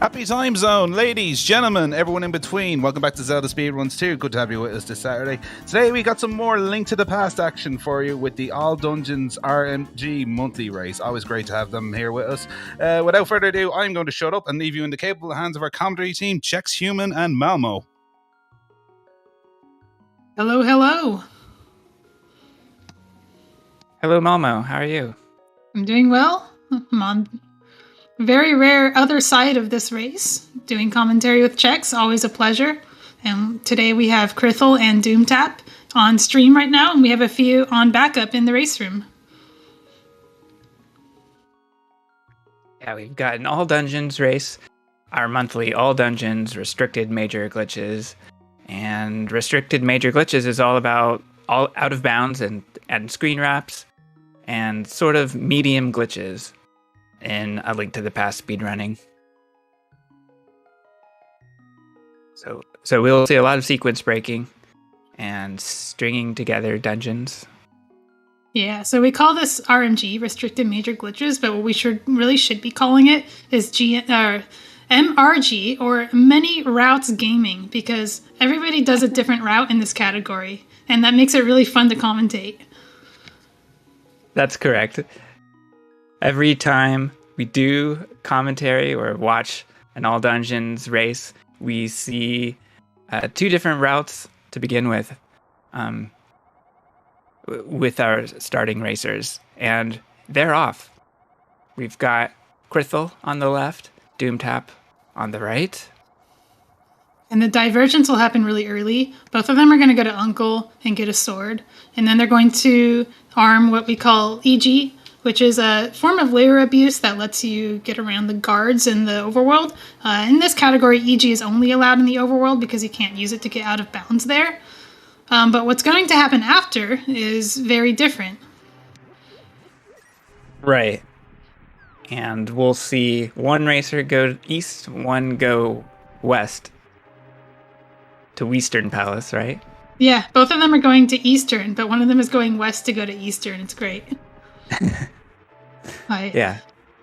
Happy time zone, ladies, gentlemen, everyone in between. Welcome back to ZeldaSpeedRuns 2. Good to have you with us this Saturday. Today we got some more Link to the Past action for you with the All Dungeons RMG monthly race. Always great to have them here with us. Without further ado, I'm going to shut up and leave you in the capable hands of our commentary team, Chex Human and Malmo. Hello, hello. Hello, Malmo. How are you? I'm doing well. I'm on very rare other side of this race, doing commentary with Chex, always a pleasure. And today we have Krithel and DoomTap on stream right now, and we have a few on backup in the race room. Yeah, we've got an All Dungeons race, our monthly All Dungeons restricted major glitches. And restricted major glitches is all about all out of bounds and screen wraps and sort of medium glitches in A Link to the Past speedrunning. So we'll see a lot of sequence breaking and stringing together dungeons. Yeah, so we call this RMG, restricted major glitches, but what we really should be calling it is MRG, or many routes gaming, because everybody does a different route in this category, and that makes it really fun to commentate. That's correct. Every time we do commentary or watch an All Dungeons race, we see two different routes to begin with our starting racers, and they're off. We've got Krithel on the left, DoomTap on the right. And the divergence will happen really early. Both of them are going to go to Uncle and get a sword, and then they're going to arm what we call EG, which is a form of labor abuse that lets you get around the guards in the overworld. In this category, EG is only allowed in the overworld because you can't use it to get out of bounds there. But what's going to happen after is very different. Right. And we'll see one racer go east, one go west to Western Palace, right? Yeah, both of them are going to Eastern, but one of them is going west to go to Eastern. It's great. Yeah.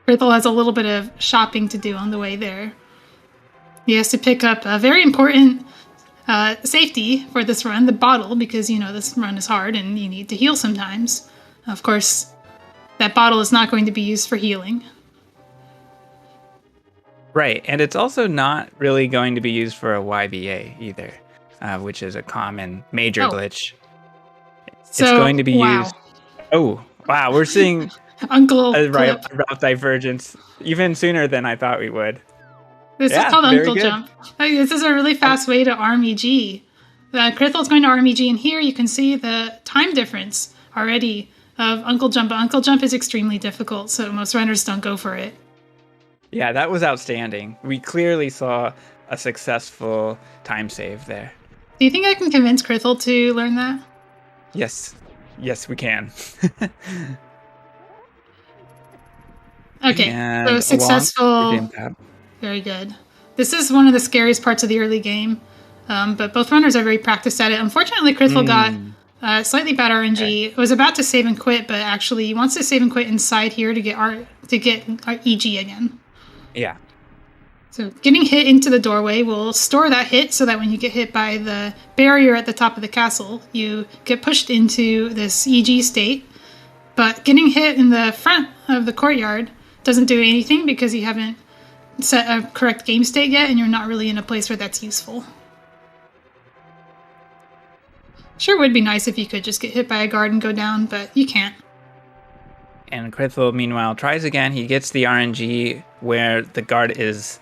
Krithel has a little bit of shopping to do on the way there. He has to pick up a very important safety for this run, the bottle, because, this run is hard and you need to heal sometimes. Of course, that bottle is not going to be used for healing. Right, and it's also not really going to be used for a YVA either, which is a common major glitch. It's going to be used... Oh, wow, we're seeing a route divergence even sooner than I thought we would. This is called Uncle Jump. This is a really fast way to arm EG. Krithel's going to arm EG, and here you can see the time difference already of Uncle Jump. But Uncle Jump is extremely difficult, so most runners don't go for it. Yeah, that was outstanding. We clearly saw a successful time save there. Do you think I can convince Krithel to learn that? Yes, we can. Okay, and so successful. Very good. This is one of the scariest parts of the early game, but both runners are very practiced at it. Unfortunately, Krithel got slightly bad RNG. Okay. It was about to save and quit, but actually he wants to save and quit inside here to get our EG again. Yeah. So getting hit into the doorway will store that hit so that when you get hit by the barrier at the top of the castle, you get pushed into this EG state. But getting hit in the front of the courtyard doesn't do anything because you haven't set a correct game state yet, and you're not really in a place where that's useful. Sure would be nice if you could just get hit by a guard and go down, but you can't. And Krithel, meanwhile, tries again. He gets the RNG where the guard is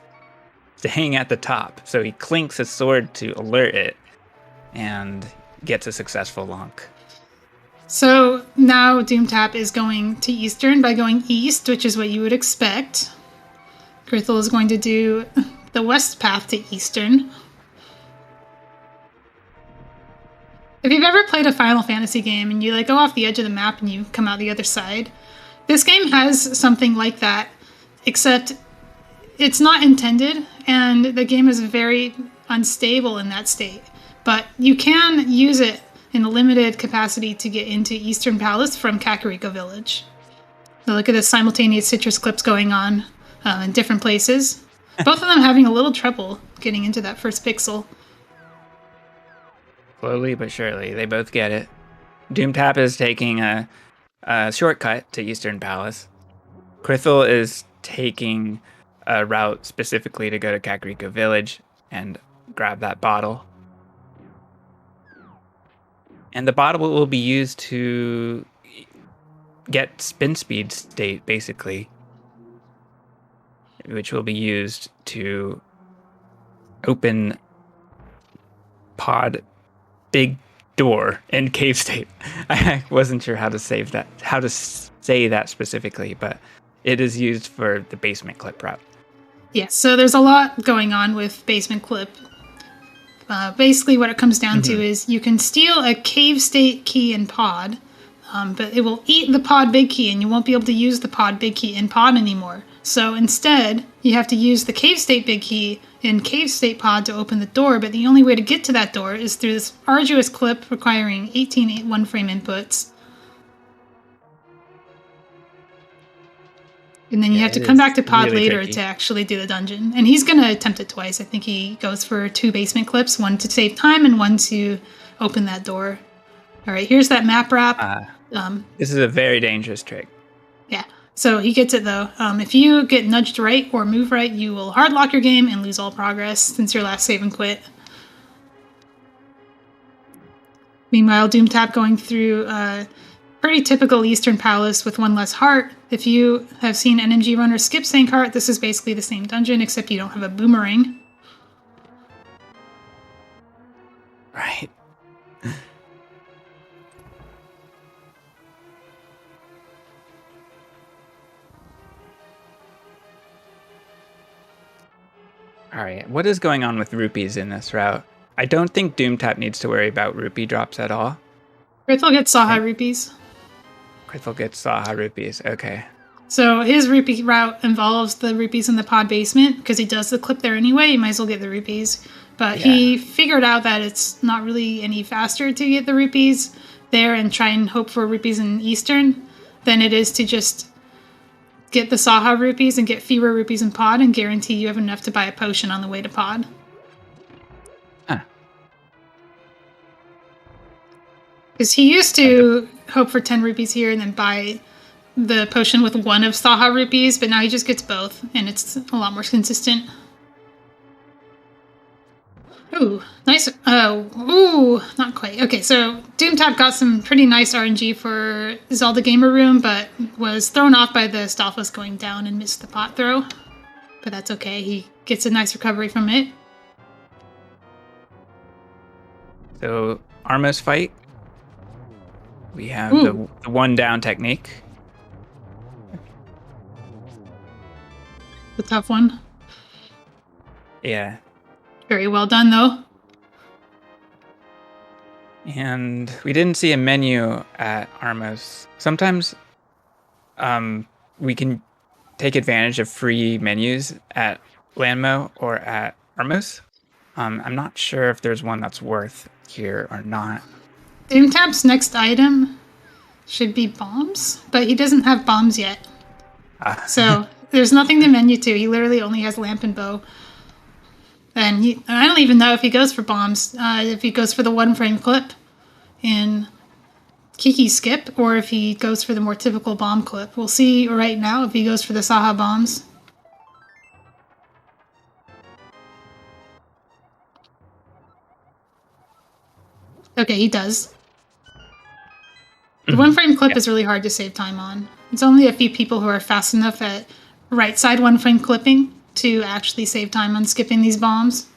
staying at the top. So he clinks his sword to alert it and gets a successful lonk. So now DoomTap is going to Eastern by going east, which is what you would expect. Krithel is going to do the west path to Eastern. If you've ever played a Final Fantasy game and you go off the edge of the map and you come out the other side, this game has something like that, except it's not intended, and the game is very unstable in that state. But you can use it in a limited capacity to get into Eastern Palace from Kakariko Village. So look at the simultaneous citrus clips going on in different places. Both of them having a little trouble getting into that first pixel. Slowly but surely, they both get it. Doomtap is taking a shortcut to Eastern Palace. Krithel is taking a route specifically to go to Kakariko Village and grab that bottle. And the bottle will be used to get spin speed state, basically, which will be used to open pod big door in cave state. I wasn't sure how to say that specifically, but it is used for the basement clip route. Yeah, so there's a lot going on with basement clip. Basically, what it comes down to is you can steal a cave state key in pod, but it will eat the pod big key, and you won't be able to use the pod big key in pod anymore. So instead, you have to use the cave state big key in cave state pod to open the door, but the only way to get to that door is through this arduous clip requiring 18 one-frame inputs. And then you have to come back to pod really later tricky to actually do the dungeon. And he's going to attempt it twice. I think he goes for 2 basement clips, one to save time and one to open that door. All right, here's that map wrap. This is a very dangerous trick. Yeah, so he gets it though. If you get nudged right or move right, you will hard lock your game and lose all progress since your last save and quit. Meanwhile, Doomtap going through pretty typical Eastern Palace with one less heart. If you have seen NMG Runner skip Sank Heart, this is basically the same dungeon, except you don't have a boomerang. Right. All right, what is going on with rupees in this route? I don't think Doomtap needs to worry about rupee drops at all. Krithel gets Saha rupees. Krithel gets Saha rupees, okay. So his rupee route involves the rupees in the pod basement, because he does the clip there anyway, you might as well get the rupees. But he figured out that it's not really any faster to get the rupees there and try and hope for rupees in Eastern than it is to just get the Saha rupees and get fewer rupees in pod and guarantee you have enough to buy a potion on the way to pod. Because he used to hope for 10 rupees here and then buy the potion with 1 of Saha rupees, but now he just gets both, and it's a lot more consistent. Ooh, nice. Ooh, not quite. Okay, so Doomtap got some pretty nice RNG for Zelda Gamer Room, but was thrown off by the Stalfos going down and missed the pot throw. But that's okay, he gets a nice recovery from it. So, Armos fight. We have the one down technique. The tough one. Yeah. Very well done, though. And we didn't see a menu at Armos. Sometimes we can take advantage of free menus at Landmo or at Armos. I'm not sure if there's one that's worth here or not. Doomtap's next item should be bombs, but he doesn't have bombs yet. So there's nothing to menu to. He literally only has lamp and bow. And I don't even know if he goes for bombs, if he goes for the 1-frame clip in Kiki skip, or if he goes for the more typical bomb clip. We'll see right now if he goes for the Saha bombs. Okay, he does. The 1-frame clip is really hard to save time on. It's only a few people who are fast enough at right side 1-frame clipping to actually save time on skipping these bombs.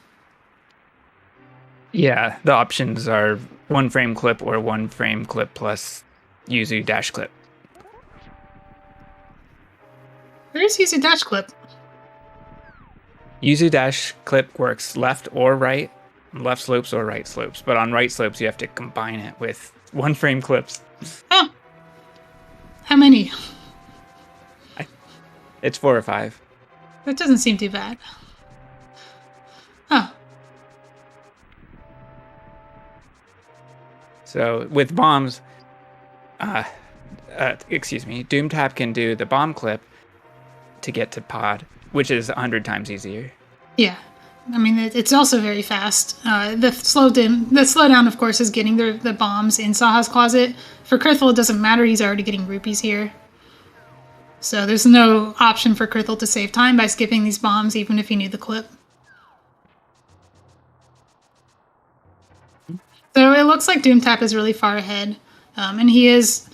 Yeah, the options are 1-frame clip or 1-frame clip plus Yuzu dash clip. Where's Yuzu dash clip? Yuzu dash clip works left or right, left slopes or right slopes, but on right slopes you have to combine it with 1-frame clips. Oh! How many? It's 4 or 5. That doesn't seem too bad. Oh. So with bombs, Doomtap can do the bomb clip to get to pod, which is 100 times easier. Yeah. I mean, it's also very fast. The slowdown, of course, is getting the bombs in Saha's closet. For Krithel, it doesn't matter. He's already getting rupees here. So there's no option for Krithel to save time by skipping these bombs, even if he knew the clip. So it looks like Doomtap is really far ahead. And he is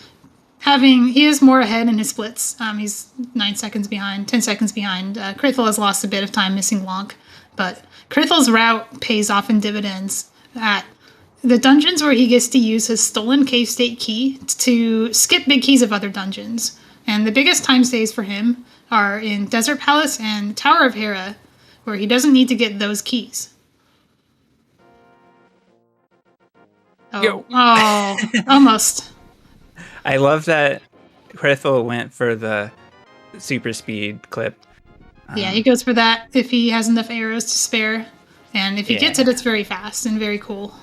more ahead in his splits. He's 9 seconds behind, 10 seconds behind. Krithel has lost a bit of time missing Lonk. But Krithel's route pays off in dividends at the dungeons where he gets to use his stolen cave state key to skip big keys of other dungeons. And the biggest time saves for him are in Desert Palace and Tower of Hera, where he doesn't need to get those keys. Oh, almost. I love that Krithel went for the super speed clip. Yeah, he goes for that if he has enough arrows to spare. And if he gets it, it's very fast and very cool.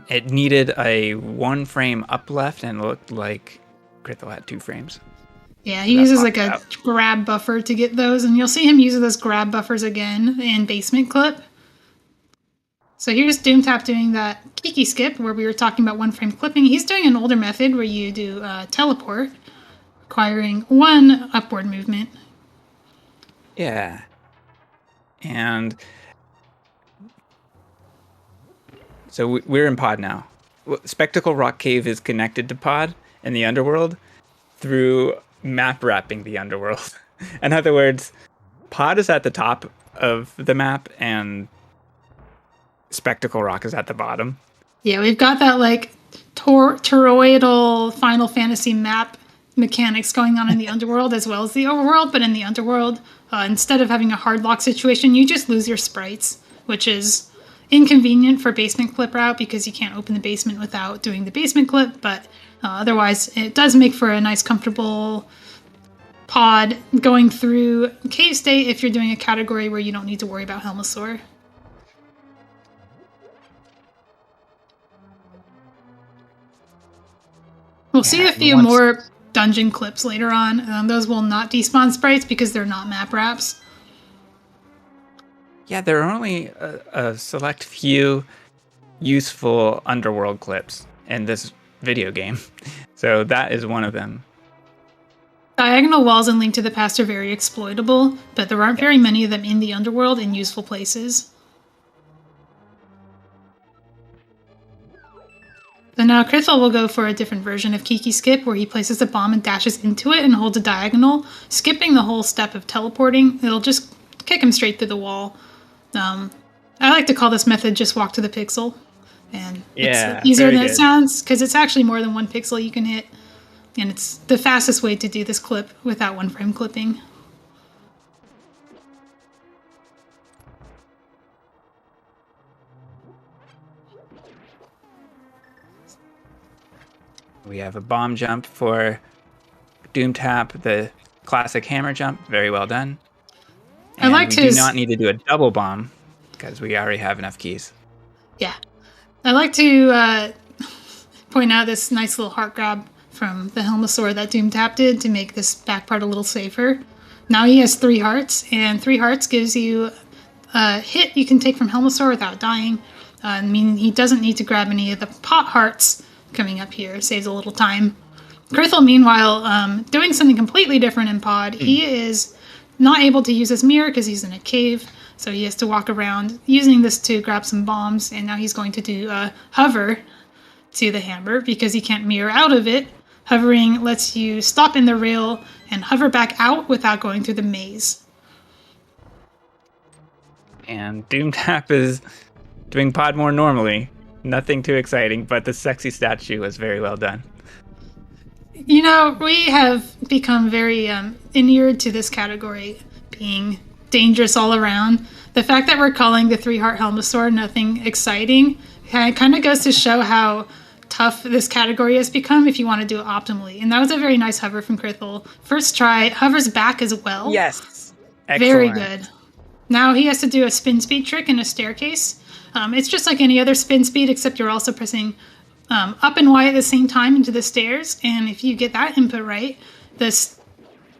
It needed a 1 frame up left and looked like Krithel had 2 frames. Yeah, he uses like a grab buffer to get those. And you'll see him use those grab buffers again in Basement Clip. So here's Doomtap doing that Kiki skip where we were talking about 1 frame clipping. He's doing an older method where you do teleport, requiring 1 upward movement. Yeah. And so we're in pod now. Spectacle Rock Cave is connected to pod in the underworld through map wrapping the underworld. In other words, pod is at the top of the map and Spectacle Rock is at the bottom. Yeah, we've got that like toroidal Final Fantasy map mechanics going on in the underworld as well as the overworld, but in the underworld, instead of having a hard lock situation, you just lose your sprites, which is inconvenient for basement clip route because you can't open the basement without doing the basement clip, but otherwise it does make for a nice comfortable pod going through cave state if you're doing a category where you don't need to worry about Helmasaur. We'll see a few more dungeon clips later on. Those will not despawn sprites because they're not map wraps. Yeah, there are only a select few useful underworld clips in this video game. So that is one of them. Diagonal walls in Link to the Past are very exploitable, but there aren't very many of them in the underworld in useful places. So now Krithel will go for a different version of Kiki Skip, where he places a bomb and dashes into it and holds a diagonal, skipping the whole step of teleporting. It'll just kick him straight through the wall. I like to call this method just walk to the pixel. And it's easier than it sounds, because it's actually more than 1 pixel you can hit. And it's the fastest way to do this clip without 1 frame clipping. We have a bomb jump for Doomtap, the classic hammer jump. Very well done. And we do not need to do a double bomb because we already have enough keys. Yeah. I like to point out this nice little heart grab from the Helmasaur that Doomtap did to make this back part a little safer. Now he has 3 hearts, and 3 hearts gives you a hit you can take from Helmasaur without dying. I mean, he doesn't need to grab any of the pot hearts coming up here. Saves a little time. Krithel, meanwhile, doing something completely different in pod. He is not able to use his mirror because he's in a cave, so he has to walk around using this to grab some bombs, and now he's going to do a hover to the hammer because he can't mirror out of it. Hovering lets you stop in the rail and hover back out without going through the maze. And Doomtap is doing pod more normally. Nothing too exciting, but the sexy statue was very well done. You know, we have become very inured to this category being dangerous all around. The fact that we're calling the 3-heart Helmasaur nothing exciting kind of goes to show how tough this category has become if you want to do it optimally. And that was a very nice hover from Krithel. First try, hovers back as well. Yes. Excellent. Very good. Now he has to do a spin speed trick and a staircase. It's just like any other spin speed, except you're also pressing up and Y at the same time into the stairs. And if you get that input right, this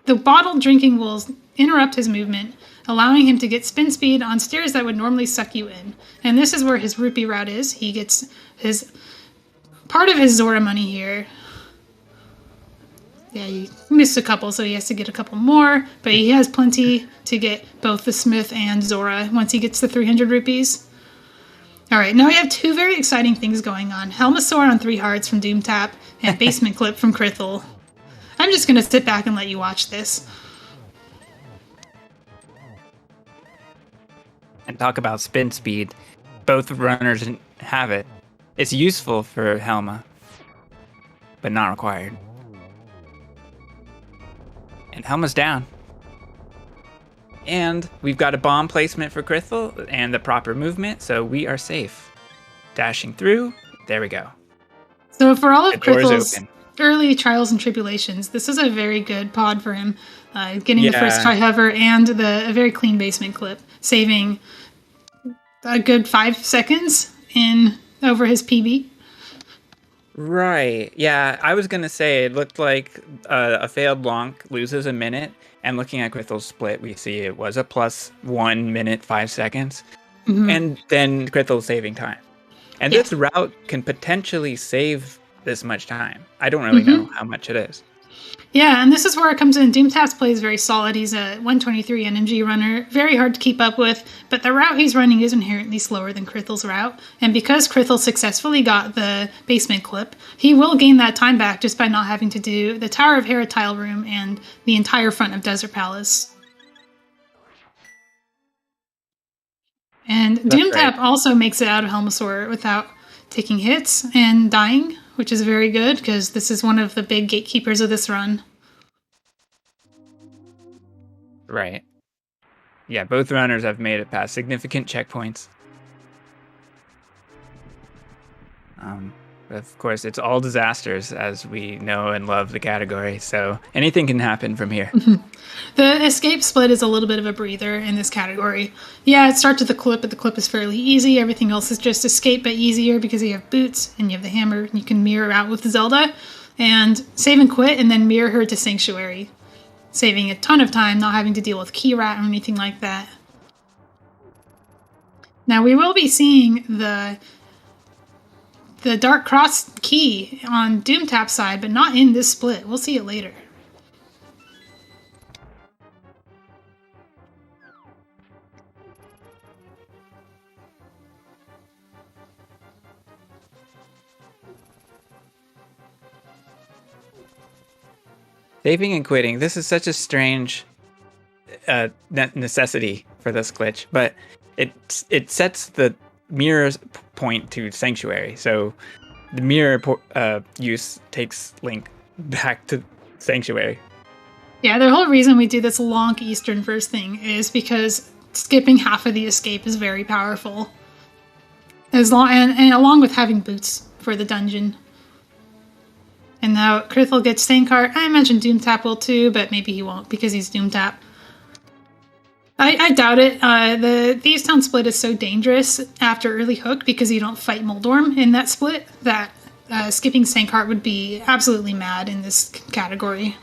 the bottled drinking will interrupt his movement, allowing him to get spin speed on stairs that would normally suck you in. And this is where his rupee route is. He gets his part of his Zora money here. Yeah, he missed a couple, so he has to get a couple more, but he has plenty to get both the Smith and Zora once he gets the 300 rupees. All right, now we have two very exciting things going on. Helmasaur on 3 hearts from Doomtap and Basement Clip from Krithel. I'm just going to sit back and let you watch this. And talk about spin speed. Both runners have it. It's useful for Helma, but not required. And Helma's down. And we've got a bomb placement for Krithel and the proper movement, so we are safe. Dashing through, there we go. So for all of The door is Krithel's open. early trials and tribulations, this is a very good pod for him. Getting the first try hover and a very clean basement clip, saving a good 5 seconds over his PB. Right. Yeah, I was going to say it looked like a failed lonk loses a minute. And looking at Krithel's split, we see it was a +1 minute, 5 seconds. Mm-hmm. And then Krithel saving time. And this route can potentially save this much time. I don't really know how much it is. Yeah, and this is where it comes in. Doomtap's play is very solid. He's a 123 NMG runner, very hard to keep up with, but the route he's running is inherently slower than Krithel's route. And because Krithel successfully got the basement clip, he will gain that time back just by not having to do the Tower of Hera tile room and the entire front of Desert Palace. And Doomtap also makes it out of Helmasaur without taking hits and dying, which is very good because this is one of the big gatekeepers of this run. Right. Yeah, both runners have made it past significant checkpoints. Of course, it's all disasters, as we know and love the category, so anything can happen from here. The escape split is a little bit of a breather in this category. Yeah, it starts with the clip, but the clip is fairly easy. Everything else is just escape, but easier because you have boots and you have the hammer. And you can mirror out with Zelda and save and quit and then mirror her to Sanctuary, saving a ton of time, not having to deal with key rat or anything like that. Now, we will be seeing the Dark Cross key on Doomtap's side, but not in this split. We'll see it later. Saving and quitting. This is such a strange necessity for this glitch, but it sets the mirror's point to Sanctuary. So the mirror use takes Link back to Sanctuary. Yeah, the whole reason we do this long Eastern first thing is because skipping half of the escape is very powerful. And along with having boots for the dungeon. And now Krithel gets Staincart. I imagine Doomtap will too, but maybe he won't because he's Doomtap. I doubt it. The Thieves Town split is so dangerous after early hook because you don't fight Moldorm in that split that skipping Staincart would be absolutely mad in this category.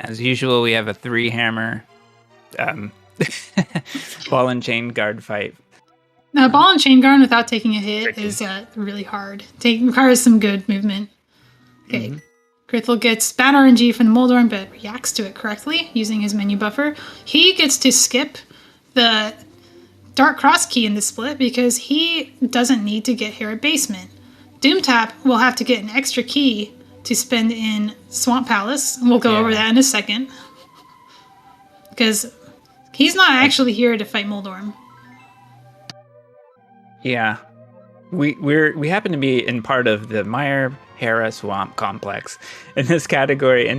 As usual, we have a 3-hammer ball and chain guard fight. Now, ball and chain guard without taking a hit is really hard. It requires some good movement. Okay. Krithel gets bad RNG from the Moldorm, but reacts to it correctly using his menu buffer. He gets to skip the Dark Cross key in the split because he doesn't need to get Hera Basement. Doomtap will have to get an extra key to spend in Swamp Palace. We'll go over that in a second. Because he's not actually here to fight Moldorm. Yeah. We happen to be in part of the Mire Hera Swamp complex in this category,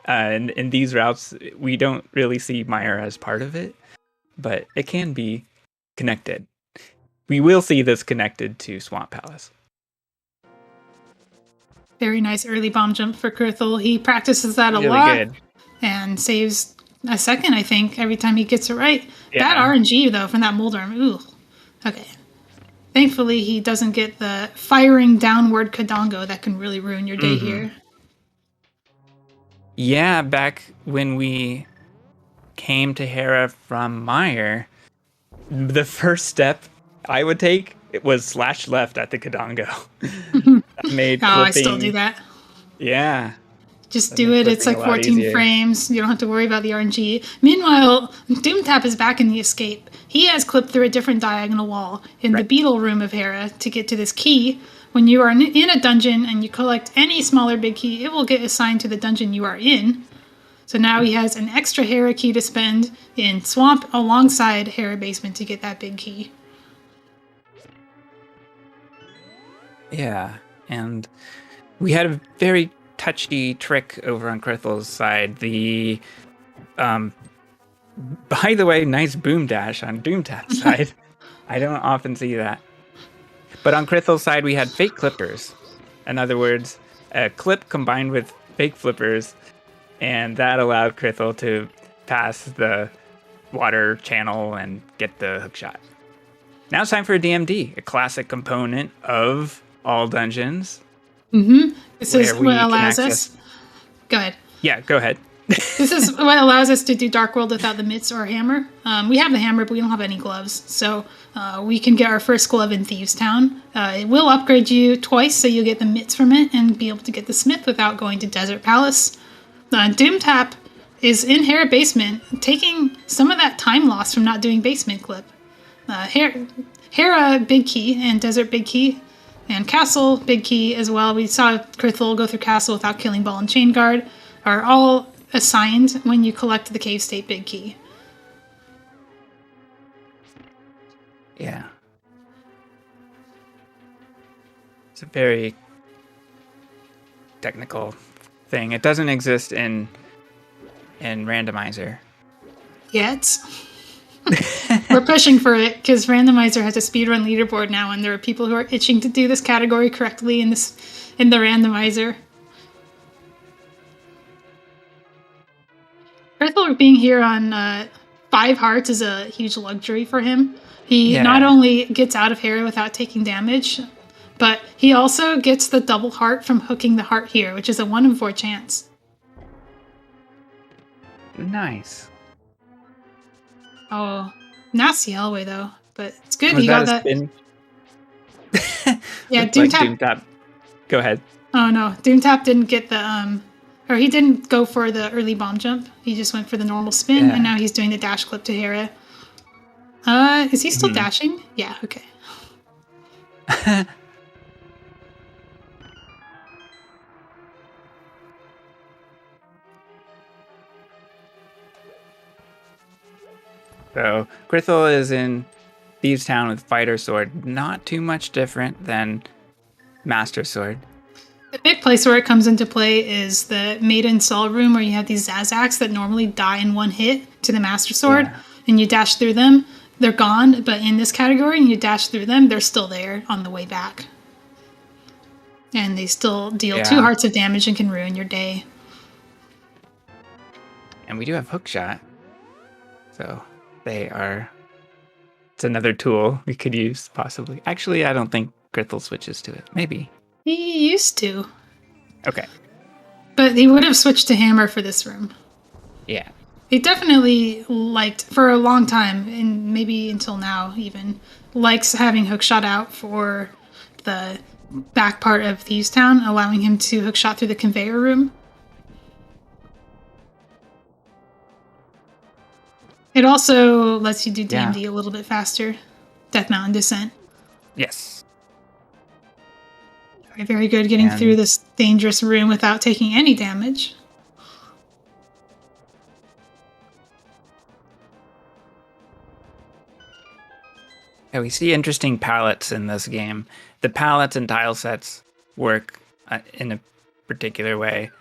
and in these routes we don't really see Mire as part of it, but it can be connected. We will see this connected to Swamp Palace. Very nice early bomb jump for Krithel. He practices that a really lot good. And saves a second, I think, every time he gets it right. Yeah. That RNG though from that Moldorm. Ooh. Okay. Thankfully, he doesn't get the firing downward Kadongo that can really ruin your day here. Yeah, back when we came to Hera from Meyer, the first step I would take was slash left at the Kadongo. That made clipping. I still do that. Yeah. Just do it. It's like 14 frames. You don't have to worry about the RNG. Meanwhile, Doomtap is back in the escape. He has clipped through a different diagonal wall in the Beetle room of Hera to get to this key. When you are in a dungeon and you collect any smaller big key, it will get assigned to the dungeon you are in. So now he has an extra Hera key to spend in Swamp alongside Hera Basement to get that big key. Yeah, and we had a very touchy trick over on Crithel's side. The, by the way, nice boom dash on Doomtap's side. I don't often see that. But on Crithel's side, we had fake clippers. In other words, a clip combined with fake flippers, and that allowed Crithel to pass the water channel and get the hookshot. Now it's time for a DMD, a classic component of all dungeons. Mm-hmm. This is what allows us... Go ahead. Yeah, go ahead. This is what allows us to do Dark World without the mitts or hammer. We have the hammer, but we don't have any gloves. So we can get our first glove in Thieves Town. It will upgrade you twice, so you'll get the mitts from it and be able to get the smith without going to Desert Palace. Doomtap is in Hera Basement, taking some of that time loss from not doing Basement Clip. Hera Big Key and Desert Big Key and Castle Big Key as well. We saw Crithel go through Castle without killing Ball and Chain Guard. Are all assigned when you collect the Cave State Big Key. Yeah. It's a very technical thing. It doesn't exist in Randomizer. Yet. We're pushing for it because Randomizer has a speedrun leaderboard now, and there are people who are itching to do this category correctly in the Randomizer. Crithel being here on 5 hearts is a huge luxury for him. He not only gets out of Hera without taking damage, but he also gets the double heart from hooking the heart here, which is a 1 in 4 chance. Nice. Oh, nasty Elway though, but it's good he got that. Yeah, Doomtap. Go ahead. Oh no, Doomtap didn't get the or he didn't go for the early bomb jump. He just went for the normal spin, and now he's doing the dash clip to Hera. Is he still dashing? Yeah, okay. So, Crithel is in Thieves Town with Fighter Sword. Not too much different than Master Sword. The big place where it comes into play is the Maiden Sol room, where you have these Zazaks that normally die in one hit to the Master Sword, and you dash through them. They're gone, but in this category, and you dash through them, they're still there on the way back. And they still deal 2 hearts of damage and can ruin your day. And we do have Hookshot. So it's another tool we could use, possibly. Actually, I don't think Crithel switches to it. Maybe. He used to. Okay. But he would have switched to hammer for this room. Yeah. He definitely liked, for a long time, and maybe until now even, likes having hookshot out for the back part of Thieves Town, allowing him to hookshot through the conveyor room. It also lets you do DMD a little bit faster. Death Mountain Descent. Yes. Very good getting through this dangerous room without taking any damage. Yeah, we see interesting palettes in this game. The palettes and tile sets work in a particular way,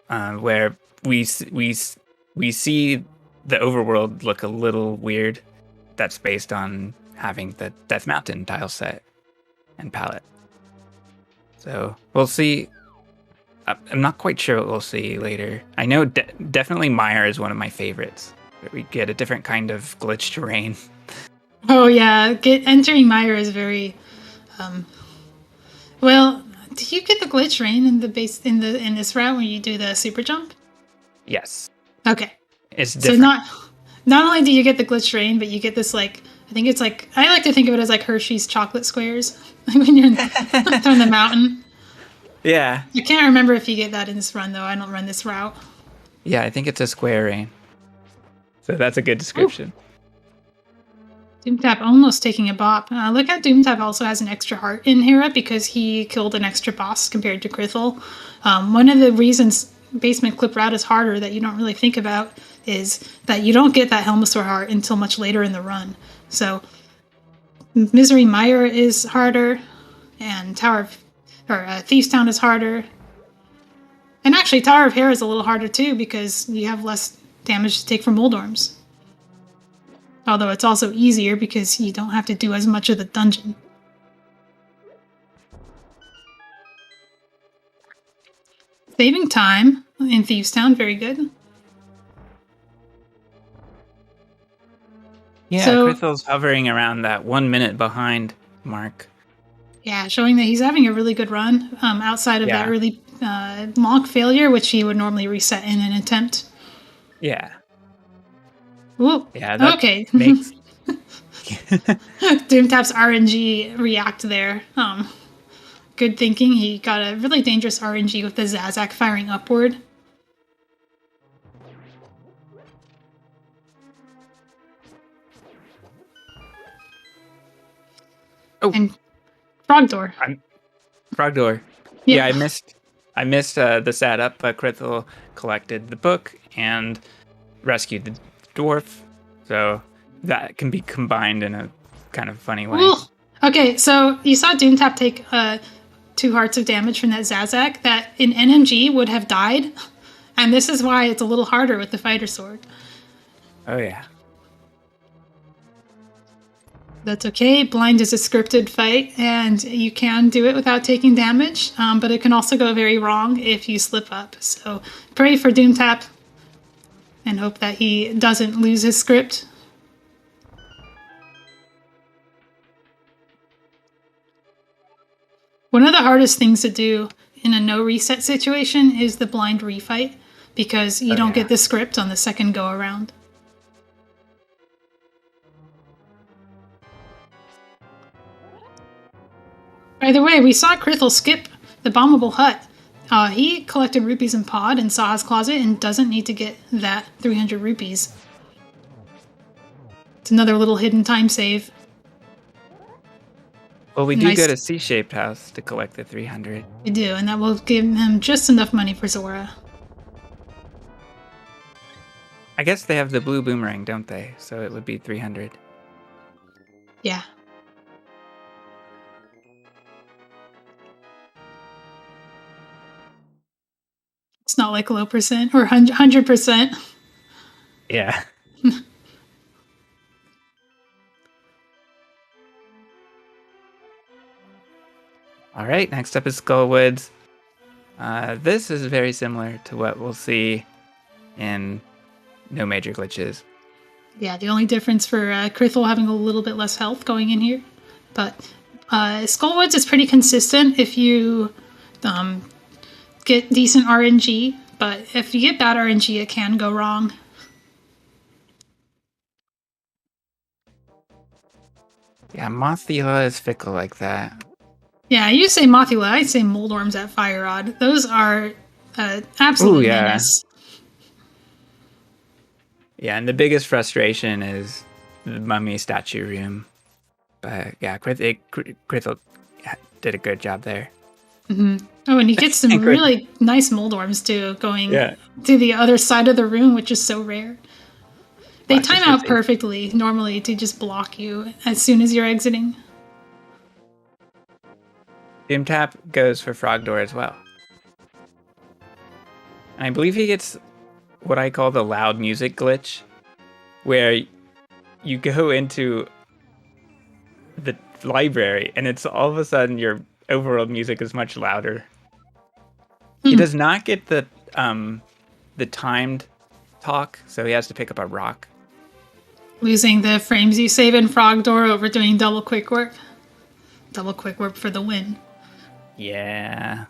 where we see the overworld look a little weird. That's based on having the Death Mountain tile set and palette. So we'll see. I'm not quite sure what we'll see later. I know definitely Meyer is one of my favorites. We get a different kind of glitch terrain. Oh yeah, entering Meyer is very. Well, do you get the glitch rain in the base in this route when you do the super jump? Yes. Okay. It's So different. not only do you get the glitch rain, but you get this like I think it's like I like to think of it as like Hershey's chocolate squares when you're on the mountain. Yeah. I can't remember if you get that in this run though. I don't run this route. Yeah, I think it's a square rain. So that's a good description. Doomtap almost taking a bop. Look how Doomtap also has an extra heart in Hera because he killed an extra boss compared to Krithel. One of the reasons Basement Clip Route is harder that you don't really think about is that you don't get that Helmasaur heart until much later in the run. So Misery Mire is harder, and Thieves Town is harder. And actually, Tower of Hera is a little harder too because you have less damage to take from Moldorms. Although it's also easier because you don't have to do as much of the dungeon. Saving time in Thieves Town, very good. Yeah, So- Krithel's hovering around that 1 minute behind mark. Yeah, showing that he's having a really good run outside of that really long failure, which he would normally reset in an attempt. Yeah. Ooh, Yeah, that okay. makes... Doomtap's RNG react there. Good thinking. He got a really dangerous RNG with the Zazak firing upward. Oh. And Frog Door. Frog Door. Yeah, I missed the setup, but Krithel collected the book and rescued the dwarf. So that can be combined in a kind of funny way. Ooh. Okay, so you saw Doomtap take 2 hearts of damage from that Zazak that in NMG would have died. And this is why it's a little harder with the fighter sword. Oh, yeah. That's okay. Blind is a scripted fight, and you can do it without taking damage, but it can also go very wrong if you slip up. So pray for Doomtap and hope that he doesn't lose his script. One of the hardest things to do in a no reset situation is the blind refight, because you don't get the script on the second go around. By the way, we saw Krithel skip the bombable hut. He collected rupees in pod and saw his closet and doesn't need to get that 300 rupees. It's another little hidden time save. Well, we do Nice. get a C-shaped house to collect the 300. We do, and that will give him just enough money for Zora. I guess they have the blue boomerang, don't they? So it would be 300. Yeah. It's not like low percent or 100%. Yeah. All right, next up is Skullwoods. This is very similar to what we'll see in No Major Glitches. Yeah, the only difference for Krithel having a little bit less health going in here. But Skullwoods is pretty consistent if you get decent RNG. But if you get bad RNG, it can go wrong. Yeah, Mothula is fickle like that. Yeah, you say Mothula, I say Moldorms at Fire Rod. Those are absolute menace. Yeah, and the biggest frustration is the mummy statue room. But yeah, Krithel did a good job there. Mm-hmm. Oh, and you get some really nice Moldorms too, going to the other side of the room, which is so rare. They time out perfectly, normally, to just block you as soon as you're exiting. Doomtap goes for Frog Door as well. And I believe he gets what I call the loud music glitch, where you go into the library and it's all of a sudden your overworld music is much louder. He does not get the timed talk, so he has to pick up a rock. Losing the frames you save in Frog Door over doing double quick work. Double quick work for the win. Yeah.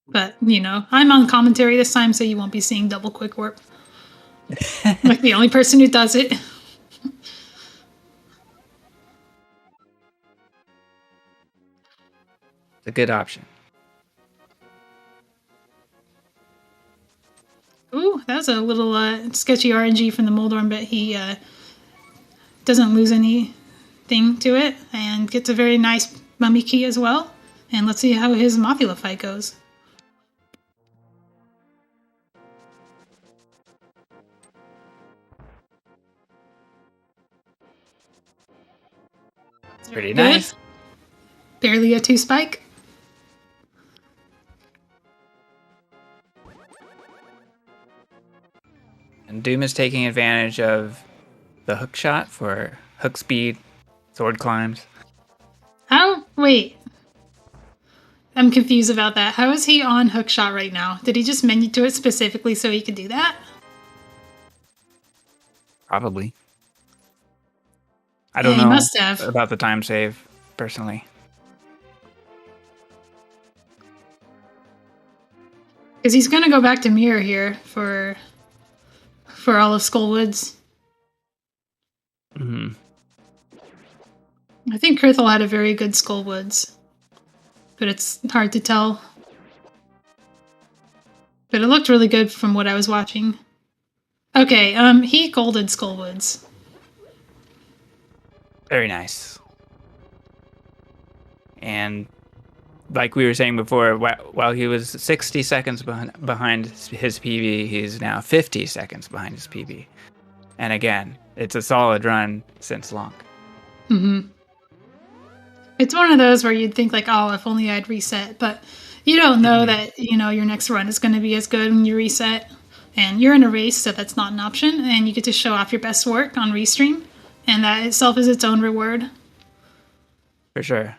But, I'm on commentary this time, so you won't be seeing double quick warp. Like the only person who does it. It's a good option. Ooh, that was a little sketchy RNG from the Moldorm, but he doesn't lose anything to it and gets a very nice mummy key as well. And let's see how his Mothula fight goes. Pretty nice. Barely a 2 spike. And Doom is taking advantage of the hook shot for hook speed, sword climbs. How? Wait. I'm confused about that. How is he on hookshot right now? Did he just menu to it specifically so he could do that? Probably. I don't know he must have. about the time save, personally. Because he's going to go back to mirror here for all of Skullwoods. Mm-hmm. I think Krithel had a very good Skullwoods, but it's hard to tell. But it looked really good from what I was watching. Okay, he golded Skullwoods. Very nice. And like we were saying before, while he was 60 seconds behind his PB, he's now 50 seconds behind his PB. And again, it's a solid run since long. Mm-hmm. It's one of those where you'd think like, oh, if only I'd reset. But you don't know that, your next run is going to be as good when you reset. And you're in a race, so that's not an option. And you get to show off your best work on Restream. And that itself is its own reward. For sure.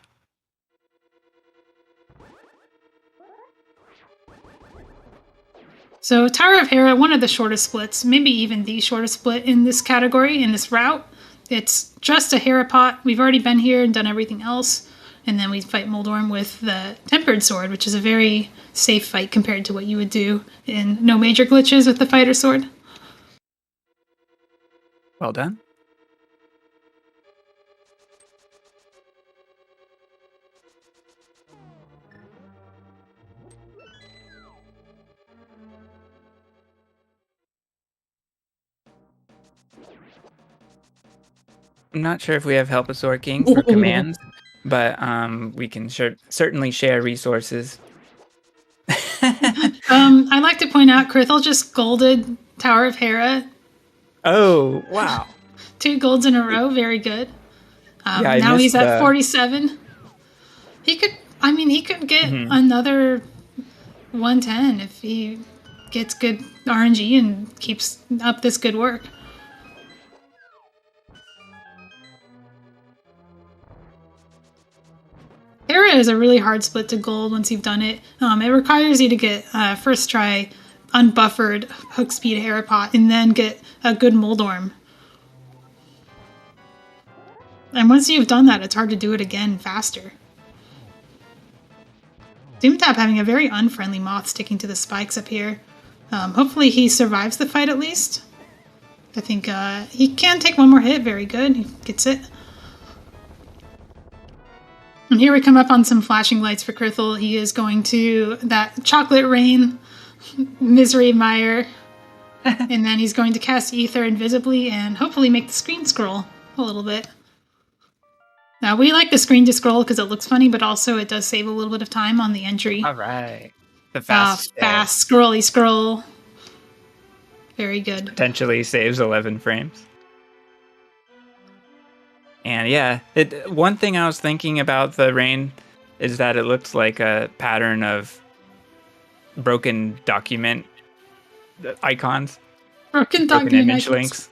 So Tower of Hera, one of the shortest splits, maybe even the shortest split in this category, in this route. It's just a Hera pot. We've already been here and done everything else. And then we fight Moldorm with the Tempered Sword, which is a very safe fight compared to what you would do in no major glitches with the Fighter Sword. Well done. I'm not sure if we have Helpasaur King for commands, but we can certainly share resources. I'd like to point out Krithel just golded Tower of Hera. Oh, wow. 2 golds in a row, very good. Yeah, now he's at 47. He could get another 110 if he gets good RNG and keeps up this good work. Hera is a really hard split to gold once you've done it. It requires you to get first try unbuffered hook speed Hera pot and then get a good Moldorm. And once you've done that, it's hard to do it again faster. Doomtap having a very unfriendly moth sticking to the spikes up here. Hopefully he survives the fight at least. I think he can take one more hit. Very good. He gets it. And here we come up on some flashing lights for Krithel. He is going to that Chocolate Rain, Misery Mire, and then he's going to cast Ether invisibly and hopefully make the screen scroll a little bit. Now, we like the screen to scroll because it looks funny, but also it does save a little bit of time on the entry. All right. The fast scrolly scroll. Very good. Potentially saves 11 frames. And yeah, one thing I was thinking about the rain is that it looks like a pattern of broken document icons. Broken document image icons. Links.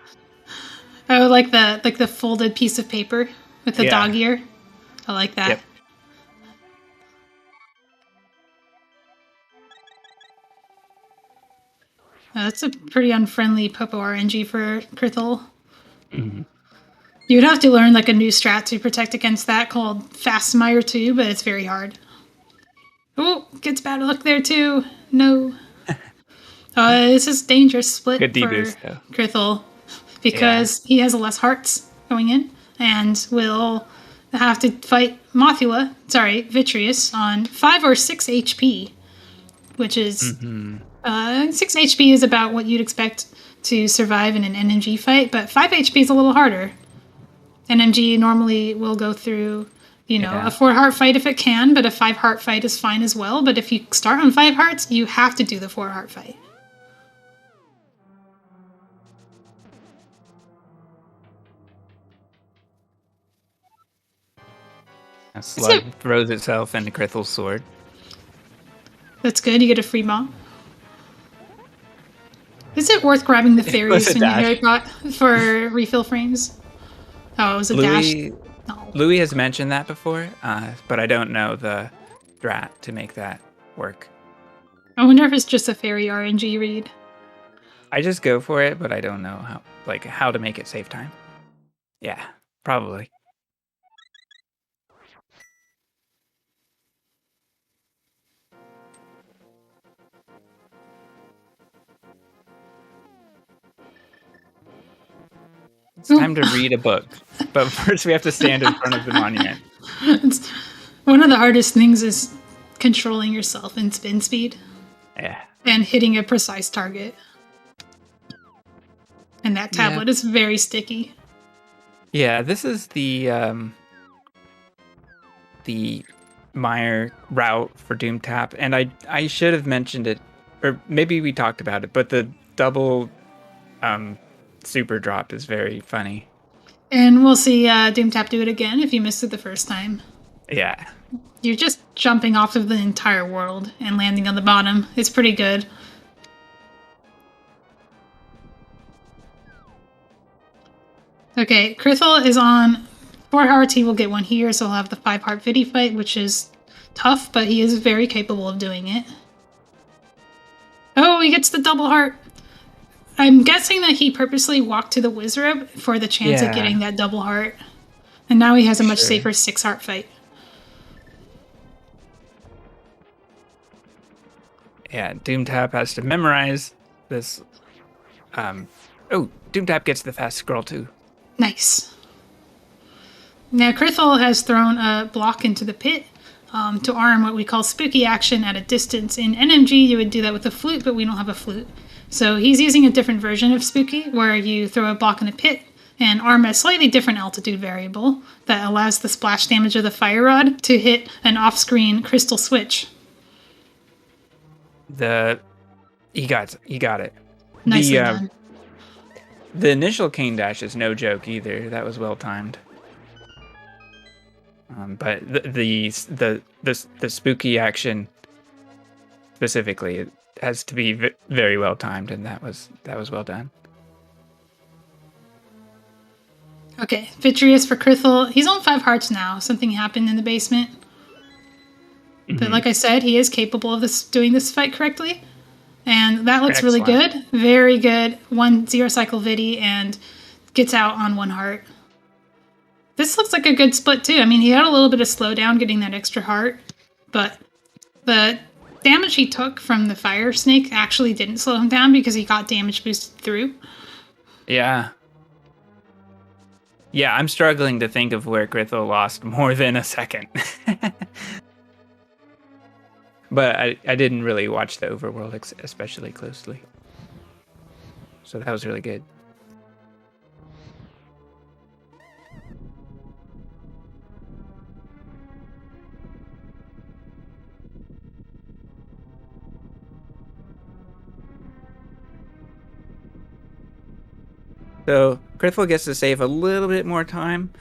Oh, like the folded piece of paper with the dog ear. I like that. Yep. That's a pretty unfriendly Popo RNG for Krithel. Mm-hmm. You would have to learn like a new strat to protect against that called Fast Mire 2, but it's very hard. Oh, gets bad luck there too. No. This is dangerous split Good for deboost, though. Krithel because he has less hearts going in and will have to fight Vitreous on 5 or 6 HP, which is 6 HP is about what you'd expect to survive in an NMG fight, but 5 HP is a little harder. NMG normally will go through, a 4 heart fight if it can, but a 5 heart fight is fine as well. But if you start on 5 hearts, you have to do the 4 heart fight. A slug throws itself into Krithel's sword. That's good. You get a free bomb. Is it worth grabbing the fairies when you Harry Pot for refill frames? Oh, it was a dash. No. Louis has mentioned that before, but I don't know the strat to make that work. I wonder if it's just a fairy RNG read. I just go for it, but I don't know how to make it save time. Yeah, probably. It's time to read a book, but first we have to stand in front of the monument. One of the hardest things is controlling yourself in spin speed. Yeah. And hitting a precise target. And that tablet is very sticky. Yeah, this is the Meyer route for Doom Tap, and I should have mentioned it, or maybe we talked about it, but the double super drop is very funny. And we'll see Doom Tap do it again if you missed it the first time. Yeah. You're just jumping off of the entire world and landing on the bottom. It's pretty good. Okay, Krithel is on 4 hearts. He will get one here, so he'll have the 5 heart Vidi fight, which is tough, but he is very capable of doing it. Oh, he gets the double heart. I'm guessing that he purposely walked to the Wizard for the chance of getting that double heart. And now he has a much safer 6 heart fight. Yeah, Doom Tap has to memorize this. Doom Tap gets the fast scroll too. Nice. Now, Krithel has thrown a block into the pit to arm what we call spooky action at a distance. In NMG, you would do that with a flute, but we don't have a flute. So he's using a different version of spooky, where you throw a block in a pit and arm a slightly different altitude variable that allows the splash damage of the fire rod to hit an off-screen crystal switch. He got it. Nicely done. The initial cane dash is no joke either. That was well timed. But the spooky action specifically, it has to be very well timed, and that was well done. Okay, Vitreous for Krithel. He's on 5 hearts now. Something happened in the basement. But like I said, he is capable of doing this fight correctly. And that looks really good. Very good. 1 0 cycle Vidi and gets out on 1 heart. This looks like a good split too. I mean, he had a little bit of slowdown getting that extra heart, but the damage he took from the fire snake actually didn't slow him down because he got damage boosted through. Yeah. Yeah, I'm struggling to think of where Krithel lost more than a second. But I didn't really watch the overworld especially closely. So that was really good. So Krithel gets to save a little bit more time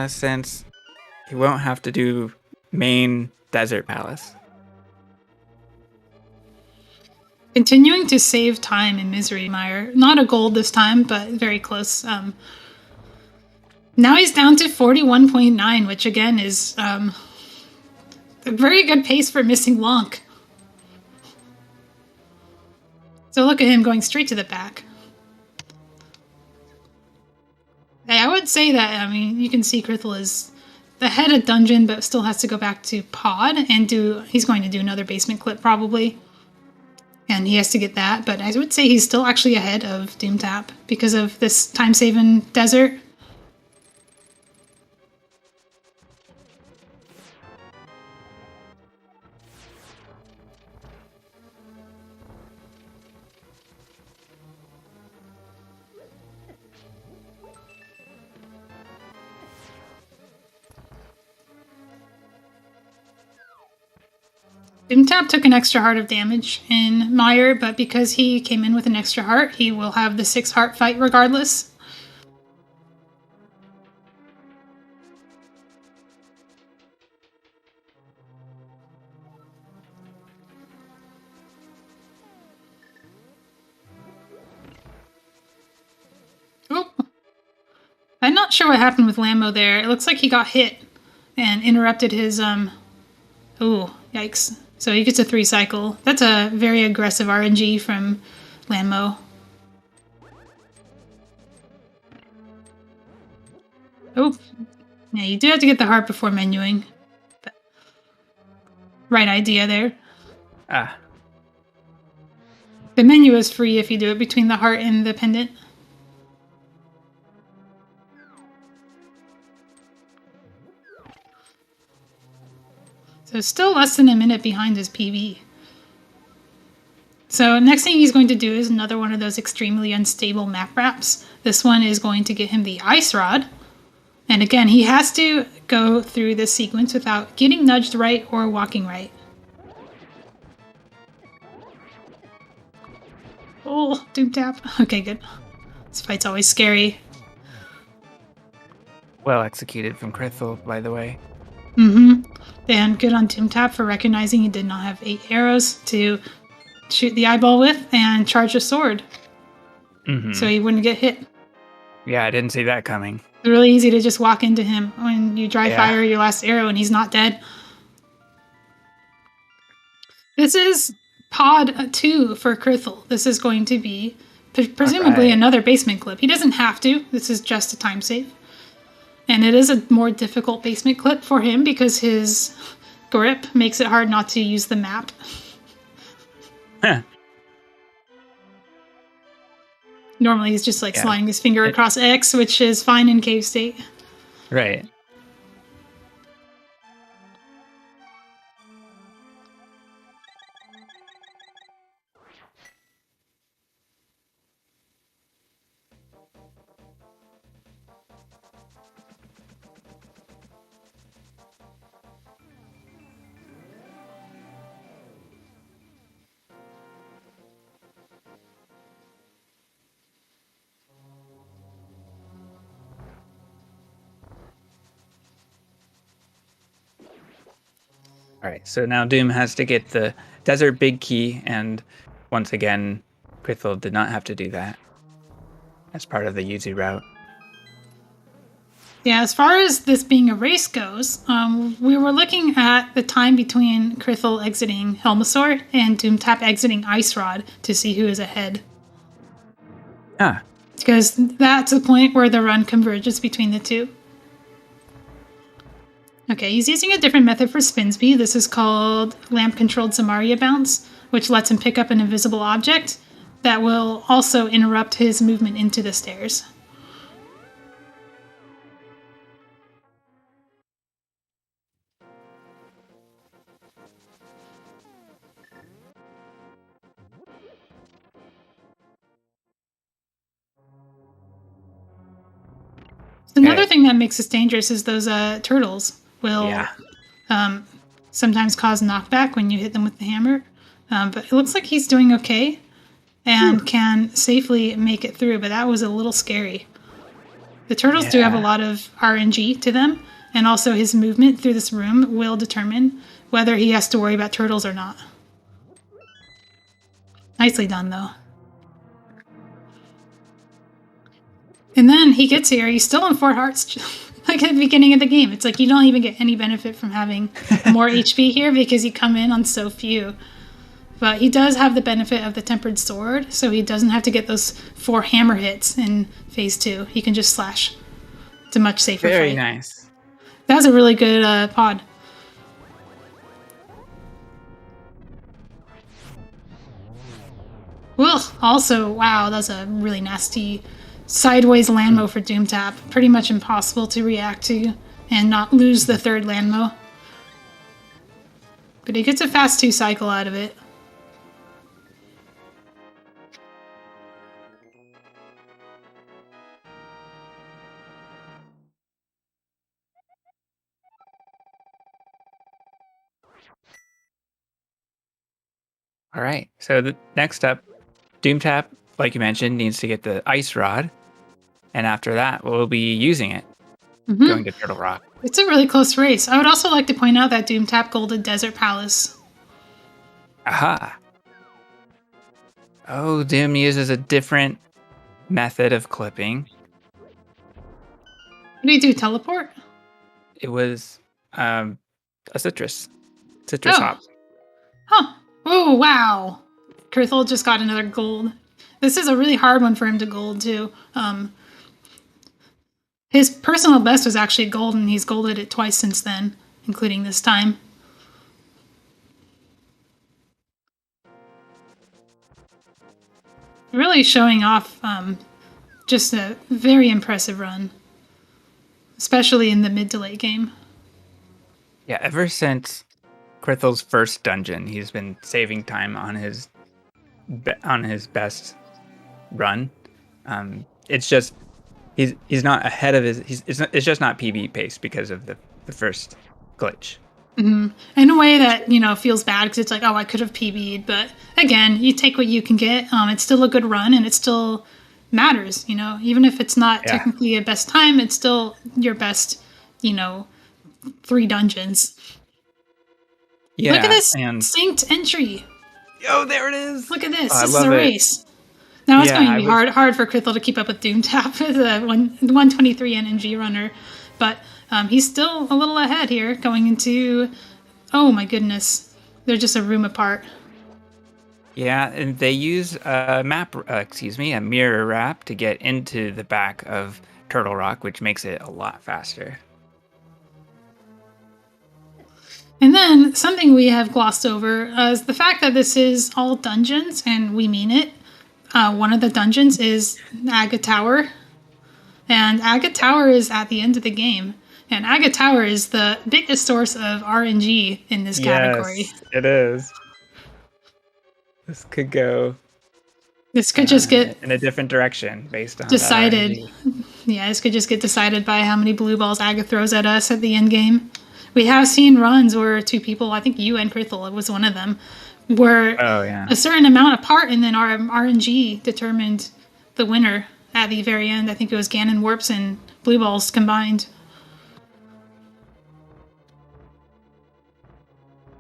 since he won't have to do main Desert Palace. Continuing to save time in Misery Mire. Not a gold this time, but very close. Now he's down to 41.9, which again is a very good pace for missing Lonk. So look at him going straight to the back. I would say that, I mean, you can see Krithel is ahead of dungeon, but still has to go back to pod and he's going to do another basement clip probably. And he has to get that, but I would say he's still actually ahead of DoomTap because of this time-saving desert. DoomTap took an extra heart of damage in Mire, but because he came in with an extra heart, he will have the 6 heart fight regardless. Oh, I'm not sure what happened with Lambo there. It looks like he got hit and interrupted his, oh, yikes. So he gets a 3 cycle. That's a very aggressive RNG from Lambo. Oh, yeah, you do have to get the heart before menuing. But right idea there. Ah. The menu is free if you do it between the heart and the pendant. So still less than a minute behind his PB. So next thing he's going to do is another one of those extremely unstable map wraps. This one is going to get him the Ice Rod. And again, he has to go through this sequence without getting nudged right or walking right. Oh, DoomTap. Okay, good. This fight's always scary. Well executed from Crithel, by the way. Mm-hmm. And good on DoomTap for recognizing he did not have 8 arrows to shoot the eyeball with and charge a sword. Mm-hmm. So he wouldn't get hit. Yeah, I didn't see that coming. It's really easy to just walk into him when you dry fire your last arrow and he's not dead. This is pod 2 for Crithel. This is going to be presumably another basement clip. He doesn't have to. This is just a time save. And it is a more difficult basement clip for him because his grip makes it hard not to use the map. Huh. Normally he's just like sliding his finger across X, which is fine in cave state. Right. All right, so now Doom has to get the Desert Big Key, and once again, Crithel did not have to do that as part of the Yuzu route. Yeah, as far as this being a race goes, we were looking at the time between Crithel exiting Helmasaur and DoomTap exiting Ice Rod to see who is ahead. Ah. Because that's the point where the run converges between the two. Okay, he's using a different method for spin speed. This is called lamp-controlled Samaria bounce, which lets him pick up an invisible object that will also interrupt his movement into the stairs. Another thing that makes this dangerous is those turtles will sometimes cause knockback when you hit them with the hammer. But it looks like he's doing okay and can safely make it through, but that was a little scary. The turtles do have a lot of RNG to them, and also his movement through this room will determine whether he has to worry about turtles or not. Nicely done, though. And then he gets here, he's still in 4 hearts, like at the beginning of the game. It's like you don't even get any benefit from having more HP here because you come in on so few. But he does have the benefit of the Tempered Sword, so he doesn't have to get those 4 hammer hits in Phase 2. He can just slash. It's a much safer fight. Very nice. That was a really good pod. Ugh, also, wow, that's a really nasty sideways landmo for Doomtap. Pretty much impossible to react to and not lose the third landmo. But he gets a fast 2 cycle out of it. All right. So next up, Doomtap, like you mentioned, needs to get the ice rod, and after that, we'll be using it, going to Turtle Rock. It's a really close race. I would also like to point out that Doomtap golded Desert Palace. Aha. Oh, Doom uses a different method of clipping. What do you do, teleport? It was a citrus hop. Huh. Oh, wow. Krithel just got another gold. This is a really hard one for him to gold, too. His personal best was actually gold, and he's golded it twice since then, including this time. Really showing off just a very impressive run, especially in the mid to late game. Yeah, ever since Krithel's first dungeon, he's been saving time on his best run. It's just he's not ahead of his. It's just not PB pace because of the first glitch. Mm-hmm. In a way that, feels bad because it's like, oh, I could have PB'd. But again, you take what you can get. It's still a good run and it still matters, Even if it's not technically a best time, it's still your best, 3 dungeons. Yeah. Look at this synced entry. Oh, there it is. Look at this. This is a race. Now it's going to be hard for Krithel to keep up with Doomtap as a 123 NMG runner. But he's still a little ahead here going into... Oh my goodness. They're just a room apart. Yeah, and they use a mirror wrap to get into the back of Turtle Rock, which makes it a lot faster. And then something we have glossed over is the fact that this is all dungeons, and we mean it. One of the dungeons is Aga Tower. And Aga Tower is at the end of the game. And Aga Tower is the biggest source of RNG in this category. Yes, it is. This could go... This could just get... in a different direction based on decided. Yeah, this could just get decided by how many blue balls Aga throws at us at the end game. We have seen runs where 2 people, I think you and Krithel was one of them, were a certain amount apart, and then our RNG determined the winner at the very end. I think it was Ganon Warps and Blue Balls combined.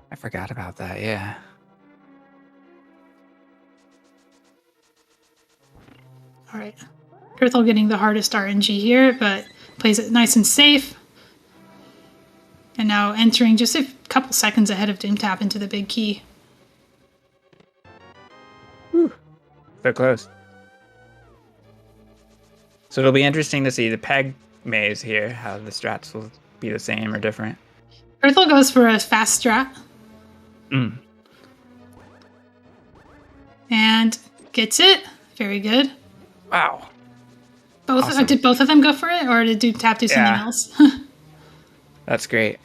I forgot about that, yeah. All right. Krithel getting the hardest RNG here, but plays it nice and safe. And now entering just a couple seconds ahead of Doomtap into the big key. Whew. So close. So it'll be interesting to see the peg maze here, how the strats will be the same or different. Krithel goes for a fast strat. And gets it. Very good. Wow. Awesome. Did both of them go for it, or did Doomtap do something else? That's great.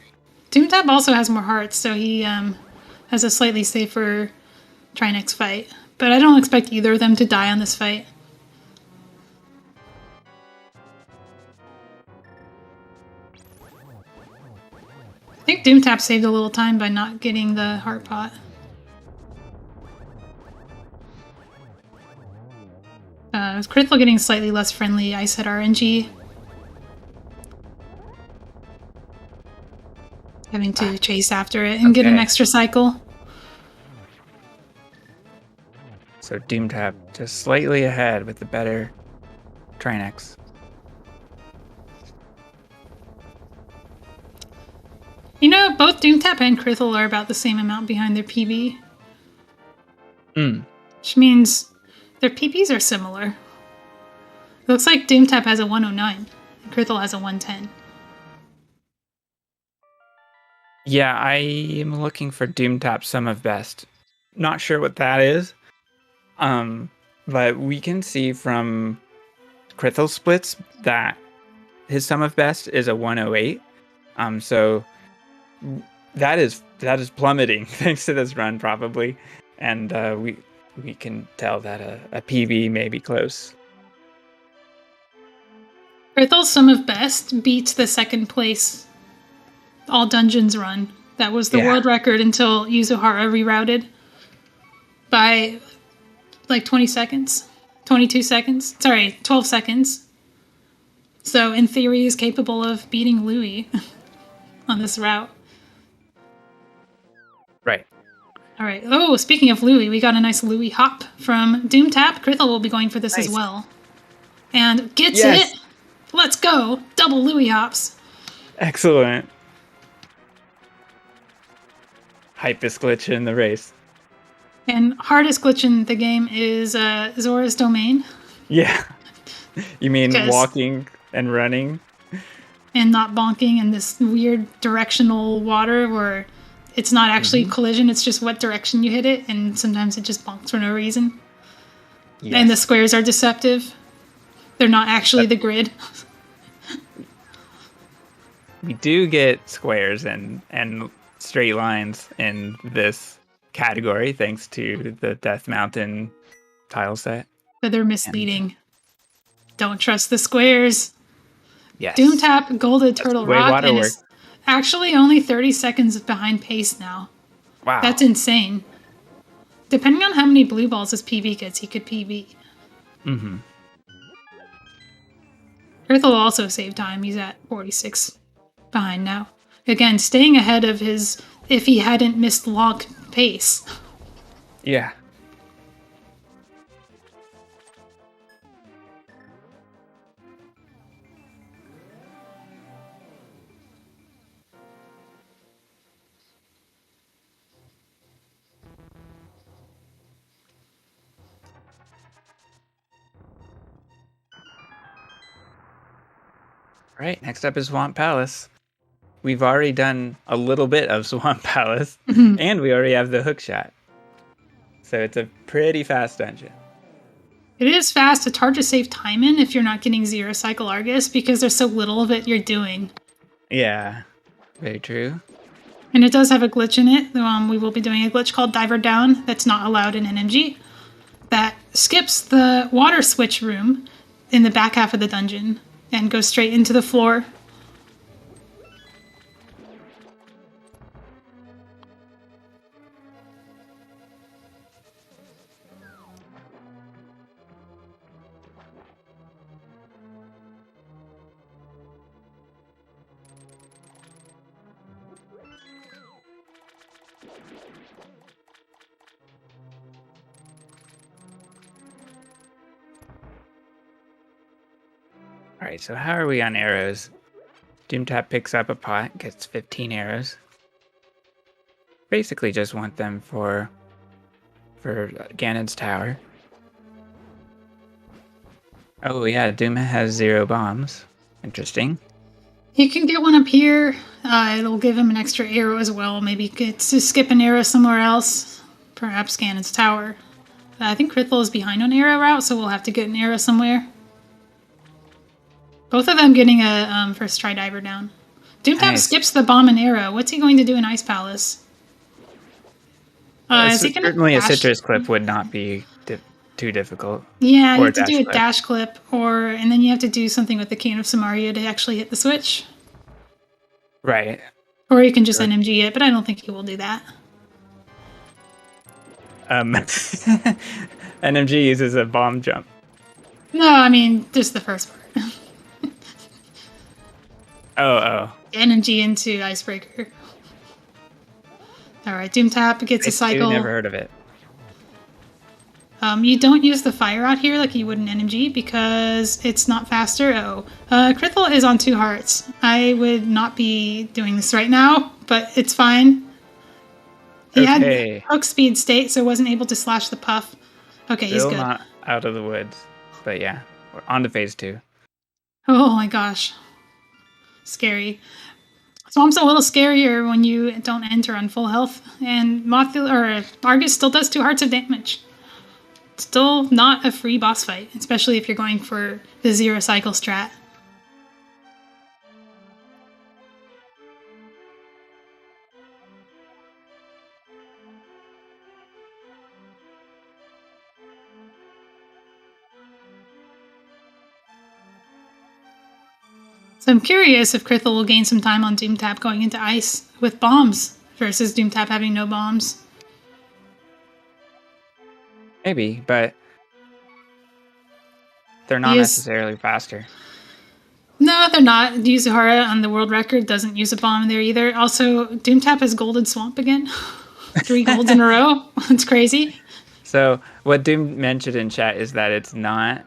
Doomtap also has more hearts, so he has a slightly safer Trinex fight. But I don't expect either of them to die on this fight. I think Doomtap saved a little time by not getting the heart pot. Krithel getting slightly less friendly Ice Head RNG. Having to chase after it and get an extra cycle. So Doomtap just slightly ahead with the better Trinex. Both Doomtap and Krithel are about the same amount behind their PB. Which means their PBs are similar. It looks like Doomtap has a 109 and Krithel has a 110. Yeah, I am looking for DoomTap Sum of Best. Not sure what that is. But we can see from Crithel splits that his Sum of Best is a 108. So that is plummeting thanks to this run probably, and we can tell that a PB may be close. Earthel's Sum of Best beats the second place All Dungeons run. That was the world record until Yuzuhara rerouted by like 20 seconds. 22 seconds. Sorry, 12 seconds. So in theory is capable of beating Louis on this route. Right. All right. Oh, speaking of Louis, we got a nice Louis hop from DoomTap. Crithel will be going for this as well. And gets it. Let's go. Double Louis hops. Excellent. Hypest glitch in the race. And hardest glitch in the game is Zora's Domain. Yeah. You mean walking and running? And not bonking in this weird directional water where it's not actually collision, it's just what direction you hit it, and sometimes it just bonks for no reason. Yes. And the squares are deceptive. They're not actually the grid. We do get squares and straight lines in this category thanks to the Death Mountain tile set. But they're misleading. Don't trust the squares. Yes. DoomTap Golden Turtle Rock and is actually only 30 seconds behind pace now. Wow. That's insane. Depending on how many blue balls his PV gets, he could PV. Mm-hmm. Earth will also save time. He's at 46 behind now. Again, staying ahead of his if he hadn't missed log pace. Yeah. Right, next up is Swamp Palace. We've already done a little bit of Swamp Palace, and we already have the hook shot. So it's a pretty fast dungeon. It is fast. It's hard to save time in if you're not getting zero cycle Argus because there's so little of it you're doing. Yeah, very true. And it does have a glitch in it. We will be doing a glitch called Diver Down that's not allowed in NMG that skips the water switch room in the back half of the dungeon and goes straight into the floor. Alright, so how are we on arrows? DoomTap picks up a pot, gets 15 arrows. Basically just want them for Ganon's tower. Oh yeah, Doom has 0 bombs. Interesting. He can get one up here. It'll give him an extra arrow as well. Maybe get to skip an arrow somewhere else. Perhaps Ganon's tower. I think Crithel is behind on arrow route, so we'll have to get an arrow somewhere. Both of them getting a first try diver down. DoomTap skips the bomb and arrow. What's he going to do in Ice Palace? Is he gonna certainly a citrus clip would not be too difficult. Yeah, you have to do a dash clip, and then you have to do something with the Cane of Samaria to actually hit the switch. Right. Or you can just NMG it, but I don't think he will do that. NMG uses a bomb jump. No, I mean, just the first part. Oh. NMG into Icebreaker. Alright, DoomTap gets a cycle. Never heard of it. You don't use the fire out here like you would in NMG because it's not faster. Crithel is on 2 hearts. I would not be doing this right now, but it's fine. He had hook speed state, so wasn't able to slash the puff. Okay, Still he's good. Not out of the woods, but yeah, we're on to phase 2. Oh my gosh. Scary. Swamp's a little scarier when you don't enter on full health, and Argus still does 2 hearts of damage. Still not a free boss fight, especially if you're going for the 0 cycle strat. So I'm curious if Krithel will gain some time on Doomtap going into ice with bombs versus Doomtap having no bombs. Maybe, but they're not necessarily faster. No, they're not. Yuzuhara on the world record doesn't use a bomb there either. Also, Doomtap has Golden Swamp again. 3 golds in a row. It's crazy. So what Doom mentioned in chat is that it's not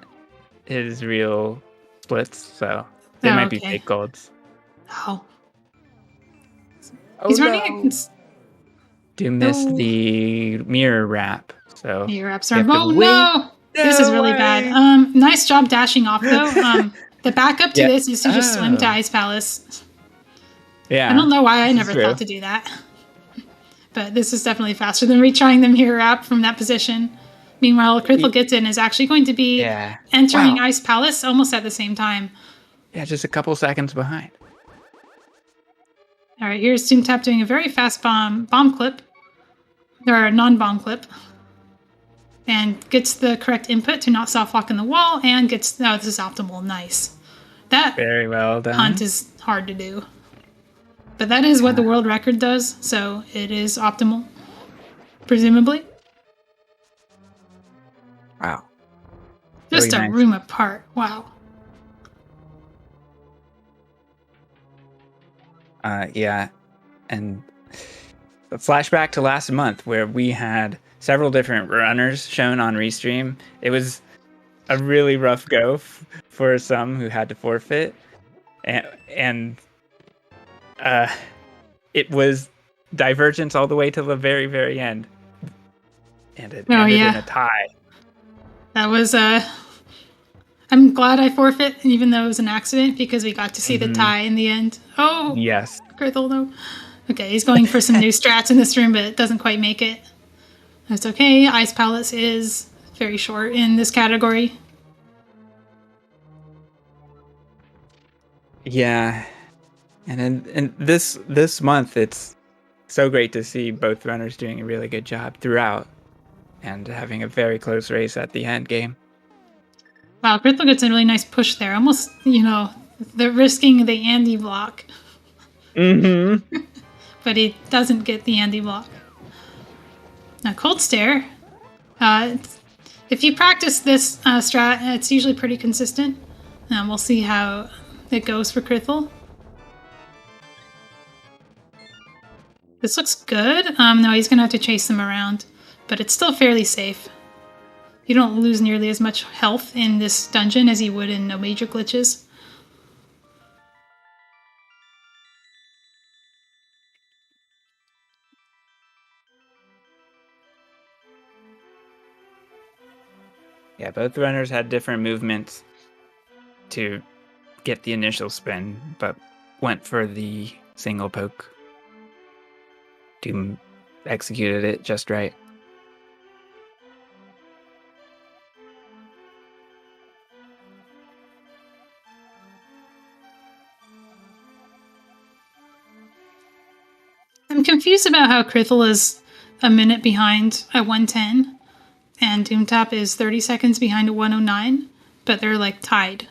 his real splits, so they might be fake golds. Oh. He's running against... Doom missed the mirror wrap. So mirror wraps are... Oh, no! This is really bad. Nice job dashing off, though. The backup to this is to just swim to Ice Palace. Yeah. I don't know why I never thought to do that. But this is definitely faster than retrying the mirror wrap from that position. Meanwhile, Krithel gets in is actually going to be entering Ice Palace almost at the same time. Yeah, just a couple seconds behind. All right, here's Doomtap doing a very fast bomb clip. Or a non-bomb clip. And gets the correct input to not soft lock in the wall, and gets... Oh, this is optimal. Nice. That very well done. Hunt is hard to do. But that is what the world record does, so it is optimal. Presumably. Wow. Just really a room apart. Wow. Yeah. And a flashback to last month where we had several different runners shown on Restream. It was a really rough go for some who had to forfeit. And it was divergence all the way to the very, very end. And it ended in a tie. That was I'm glad I forfeit, even though it was an accident, because we got to see the tie in the end. Oh! Yes. Krithel, though. Okay, he's going for some new strats in this room, but it doesn't quite make it. That's okay. Ice Palace is very short in this category. Yeah. And in this month, it's so great to see both runners doing a really good job throughout and having a very close race at the end game. Wow, Krithel gets a really nice push there. Almost, the risking the Andy block. Mm-hmm. But he doesn't get the Andy block. Now, Cold Stare. If you practice this strat, it's usually pretty consistent. We'll see how it goes for Krithel. This looks good. No, he's going to have to chase them around. But it's still fairly safe. You don't lose nearly as much health in this dungeon as you would in no major glitches. Yeah, both runners had different movements to get the initial spin, but went for the single poke. Doom executed it just right. I'm confused about how Krithel is a minute behind at 110, and Doomtap is 30 seconds behind at 109, but they're like tied.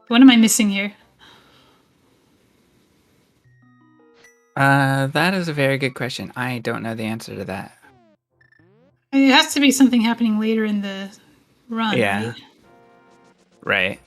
What am I missing here? That is a very good question. I don't know the answer to that. It has to be something happening later in the run, yeah. Right?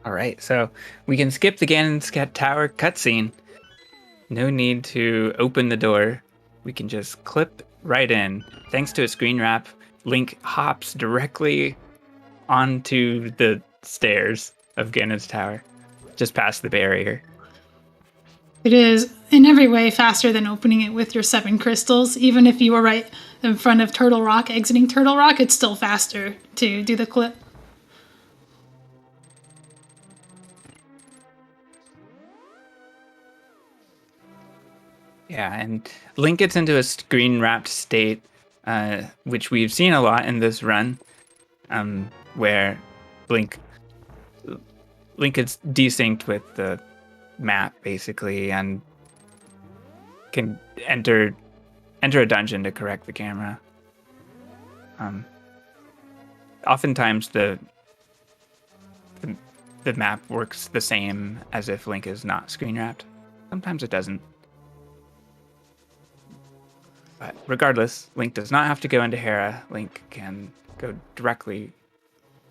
All right, so we can skip the Ganon's Tower cutscene. No need to open the door. We can just clip right in. Thanks to a screen wrap, Link hops directly onto the stairs of Ganon's Tower, just past the barrier. It is in every way faster than opening it with your 7 crystals. Even if you were right in front of Turtle Rock, exiting Turtle Rock, it's still faster to do the clip. Yeah, and Link gets into a screen-wrapped state, which we've seen a lot in this run, where Link is desynced with the map, basically, and can enter a dungeon to correct the camera. Oftentimes, the map works the same as if Link is not screen-wrapped. Sometimes it doesn't. But regardless, Link does not have to go into Hera. Link can go directly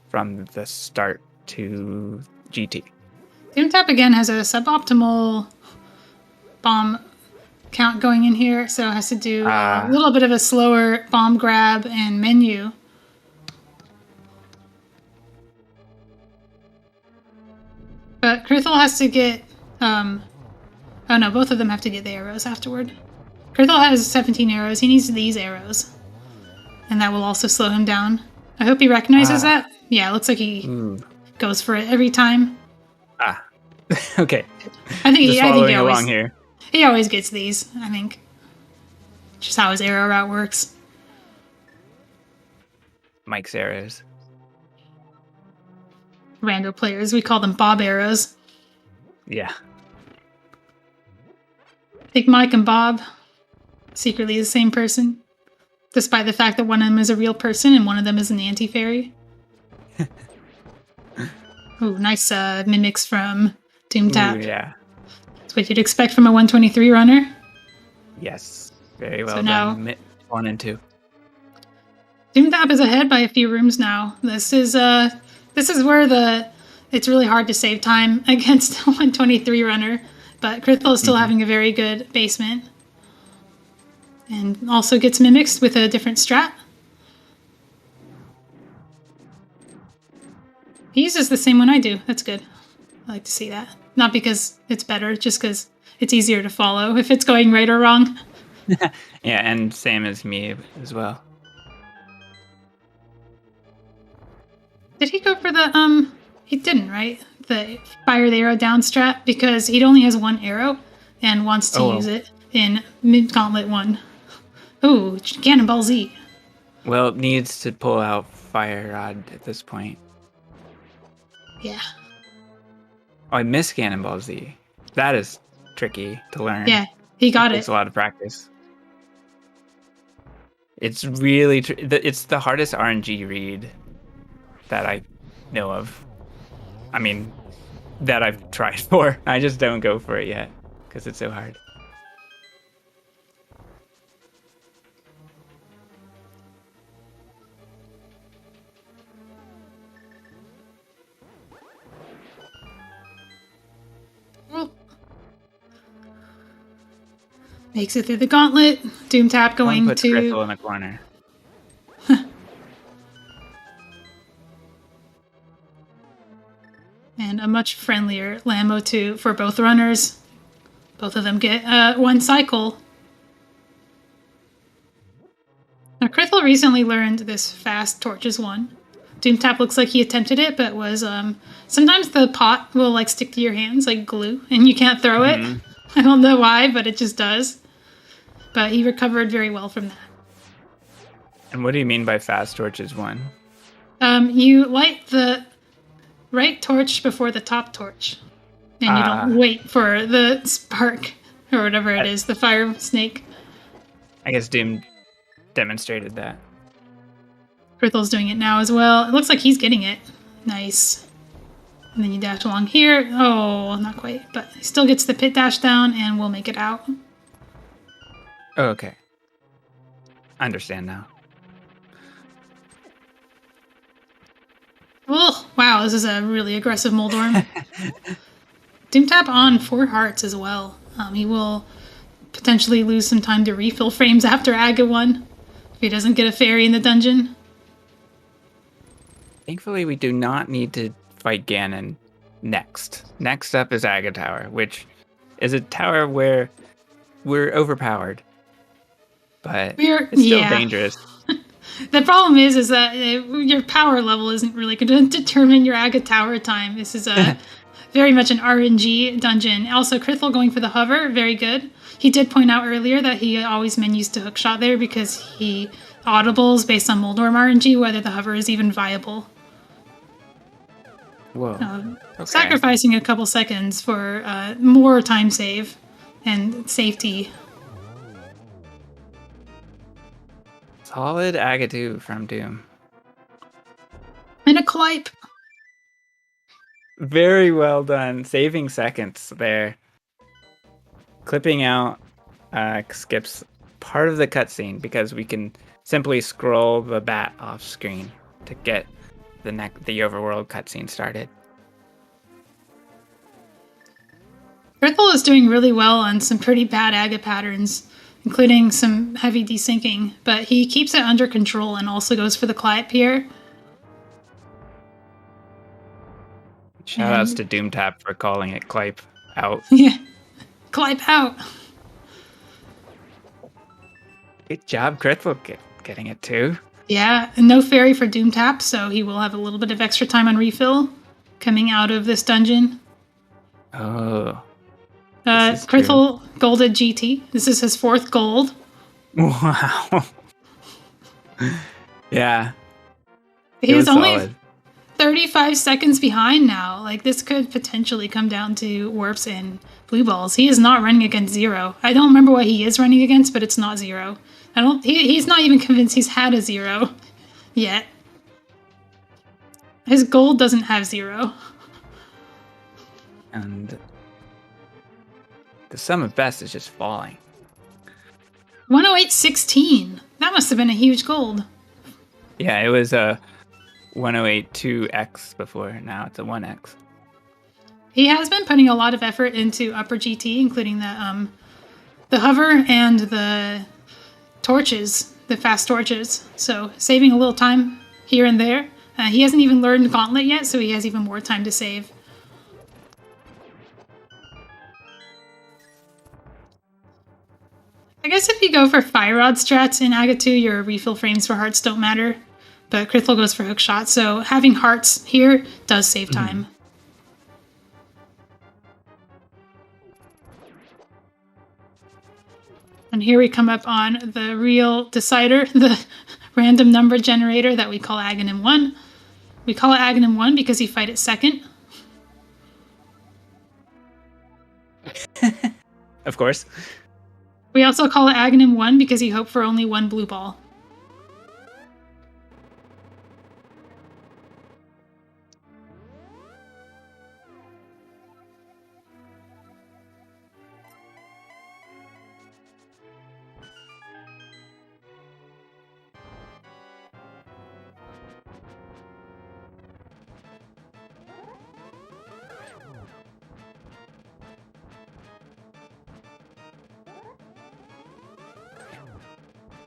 from the start to GT. Doomtap again has a suboptimal bomb count going in here, so it has to do a little bit of a slower bomb grab and menu. But Kruthal has to get... oh no, both of them have to get the arrows afterward. Kruthal has 17 arrows. He needs these arrows. And that will also slow him down. I hope he recognizes that. Yeah, it looks like he goes for it every time. Okay. I think he always, along here. He always gets these, I think. Just how his arrow route works. Mike's arrows. Rando players, we call them Bob arrows. Yeah. I think Mike and Bob, secretly the same person. Despite the fact that one of them is a real person and one of them is an anti-fairy. Ooh, nice mimics from Doomtap. Ooh, yeah. That's what you'd expect from a 123 runner. Yes. Very well So now, done. 1 and 2. Doomtap is ahead by a few rooms now. This is where it's really hard to save time against a 123 runner, but Kruthal is still having a very good basement. And also gets mimics with a different strat. He uses the same one I do. That's good. I like to see that. Not because it's better, just because it's easier to follow if it's going right or wrong. Yeah, and same as me as well. Did he go for the, he didn't, right? The fire the arrow down strat, because he only has 1 arrow and wants to use it in mid-gauntlet 1. Ooh, Cannonball Z. Well, needs to pull out Fire Rod at this point. Yeah. Oh, I missed Cannonball Z. That is tricky to learn. Yeah, he got It it. takes a lot of practice. It's really... it's the hardest RNG read that I know of. I mean, that I've tried for. I just don't go for it yet, because it's so hard. Makes it through the gauntlet. Doomtap going Put to... Crystal in a corner. And a much friendlier Lambo 2 for both runners. Both of them get 1 cycle. Now, Kruthal recently learned this fast torches 1. Doomtap looks like he attempted it, but was... sometimes the pot will like stick to your hands like glue, and you can't throw it. I don't know why, but it just does. But he recovered very well from that. And what do you mean by fast torches 1? You light the right torch before the top torch. And you don't wait for the spark, or whatever it is, the fire snake. I guess Doom demonstrated that. Krithal's doing it now as well. It looks like he's getting it. Nice. And then you dash along here. Oh, not quite. But he still gets the pit dash down and we'll make it out. Oh, okay. I understand now. Oh, wow. Wow, this is a really aggressive Moldorm. Doomtap on 4 hearts as well. He will potentially lose some time to refill frames after Aga 1 if he doesn't get a fairy in the dungeon. Thankfully, we do not need to fight Ganon next. Next up is Aga Tower, which is a tower where we're overpowered. But it's still dangerous. The problem is that your power level isn't really going to determine your Aga Tower time. This is very much an RNG dungeon. Also, Krithel going for the hover, very good. He did point out earlier that he always menus to hookshot there because he audibles based on Moldorm RNG whether the hover is even viable. Whoa. Okay. Sacrificing a couple seconds for more time save and safety. Solid Aga 2 from Doom. And a Clipe. Very well done. Saving seconds there. Clipping out skips part of the cutscene because we can simply scroll the bat off screen to get the overworld cutscene started. Krithel is doing really well on some pretty bad Aga patterns, including some heavy desyncing, but he keeps it under control and also goes for the Clipe here. Shoutouts to Doomtap for calling it Clipe out. Yeah, Clipe out. Good job, Krithel, getting it too. Yeah, and no fairy for Doomtap, so he will have a little bit of extra time on refill coming out of this dungeon. Oh. Krithel golded GT. This is his 4th gold. Wow. Yeah. He is only 35 seconds behind now. Like, this could potentially come down to warps and blue balls. He is not running against 0. I don't remember what he is running against, but it's not 0. He's not even convinced he's had a 0 yet. His gold doesn't have 0. And the sum of best is just falling. 108.16. That must have been a huge gold. Yeah, it was a 108.2x before. Now it's a 1x. He has been putting a lot of effort into upper GT, including the hover and the torches, the fast torches. So saving a little time here and there. He hasn't even learned Gauntlet yet, so he has even more time to save. I guess if you go for Fire Rod strats in Aga 2, your refill frames for hearts don't matter. But Krithel goes for hookshot, so having hearts here does save time. And here we come up on the real decider, the random number generator that we call Aghanim 1. We call it Aghanim 1 because he fight it second. Of course. We also call it Aghanim 1 because he hoped for only 1 blue ball.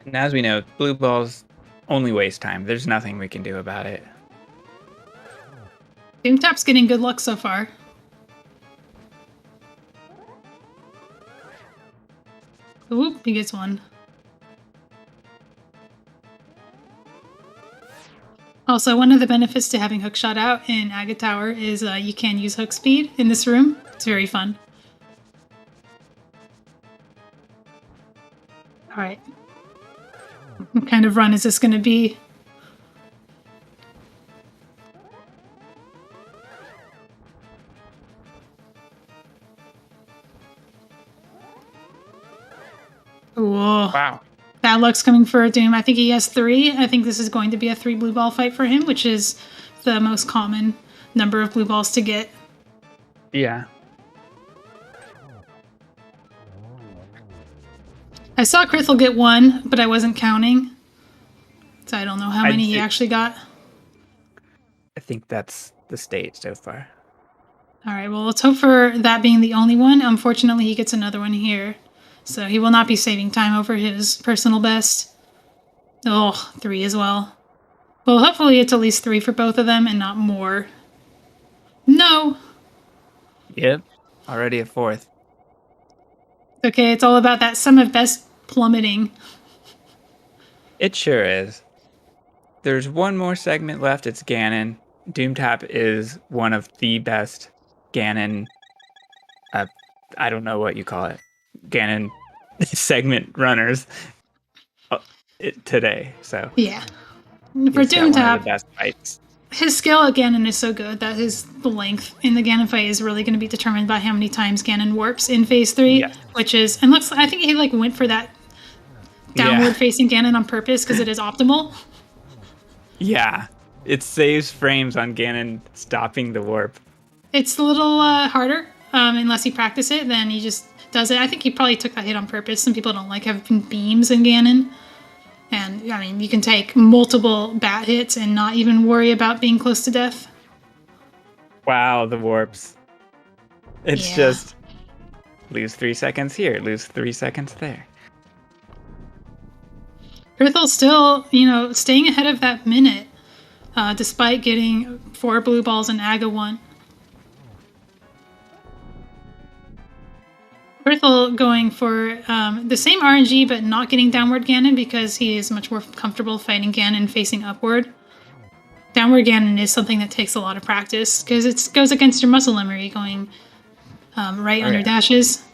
And as we know, blue balls only waste time. There's nothing we can do about it. Doomtap's getting good luck so far. Whoop, he gets 1. Also, one of the benefits to having hookshot out in Aga Tower is you can use hook speed in this room. It's very fun. Alright. What kind of run is this going to be? Whoa. Wow. Bad luck's coming for Doom. I think he has 3. I think this is going to be a 3 blue ball fight for him, which is the most common number of blue balls to get. Yeah. I saw Krithel get 1, but I wasn't counting. So I don't know how many he actually got. I think that's the state so far. All right, well, let's hope for that being the only one. Unfortunately, he gets another one here. So he will not be saving time over his personal best. Oh, 3 as well. Well, hopefully it's at least 3 for both of them and not more. No! Yep. Already a 4th. Okay, it's all about that sum of best plummeting. It sure is. There's one more segment left. It's Ganon. Doomtap is one of the best Ganon. I don't know what you call it. Ganon segment runners today. So Yeah. For he's got one of Doomtap, the best fights. his skill at Ganon is so good that the length in the Ganon fight is really going to be determined by how many times Ganon warps in Phase 3, Yes. which is, and looks, I think he like went for that downward facing Ganon on purpose because it is optimal. Yeah. It saves frames on Ganon stopping the warp. It's a little harder, unless you practice it, then he just does it. I think he probably took that hit on purpose. Some people don't like having beams in Ganon. And, I mean, you can take multiple bat hits and not even worry about being close to death. Wow, the warps. It's just lose 3 seconds here, lose 3 seconds there. Earthel's still, staying ahead of that minute, despite getting 4 blue balls and Aga 1. Earthel going for the same RNG, but not getting downward Ganon because he is much more comfortable fighting Ganon facing upward. Downward Ganon is something that takes a lot of practice because it goes against your muscle memory going right on your dashes.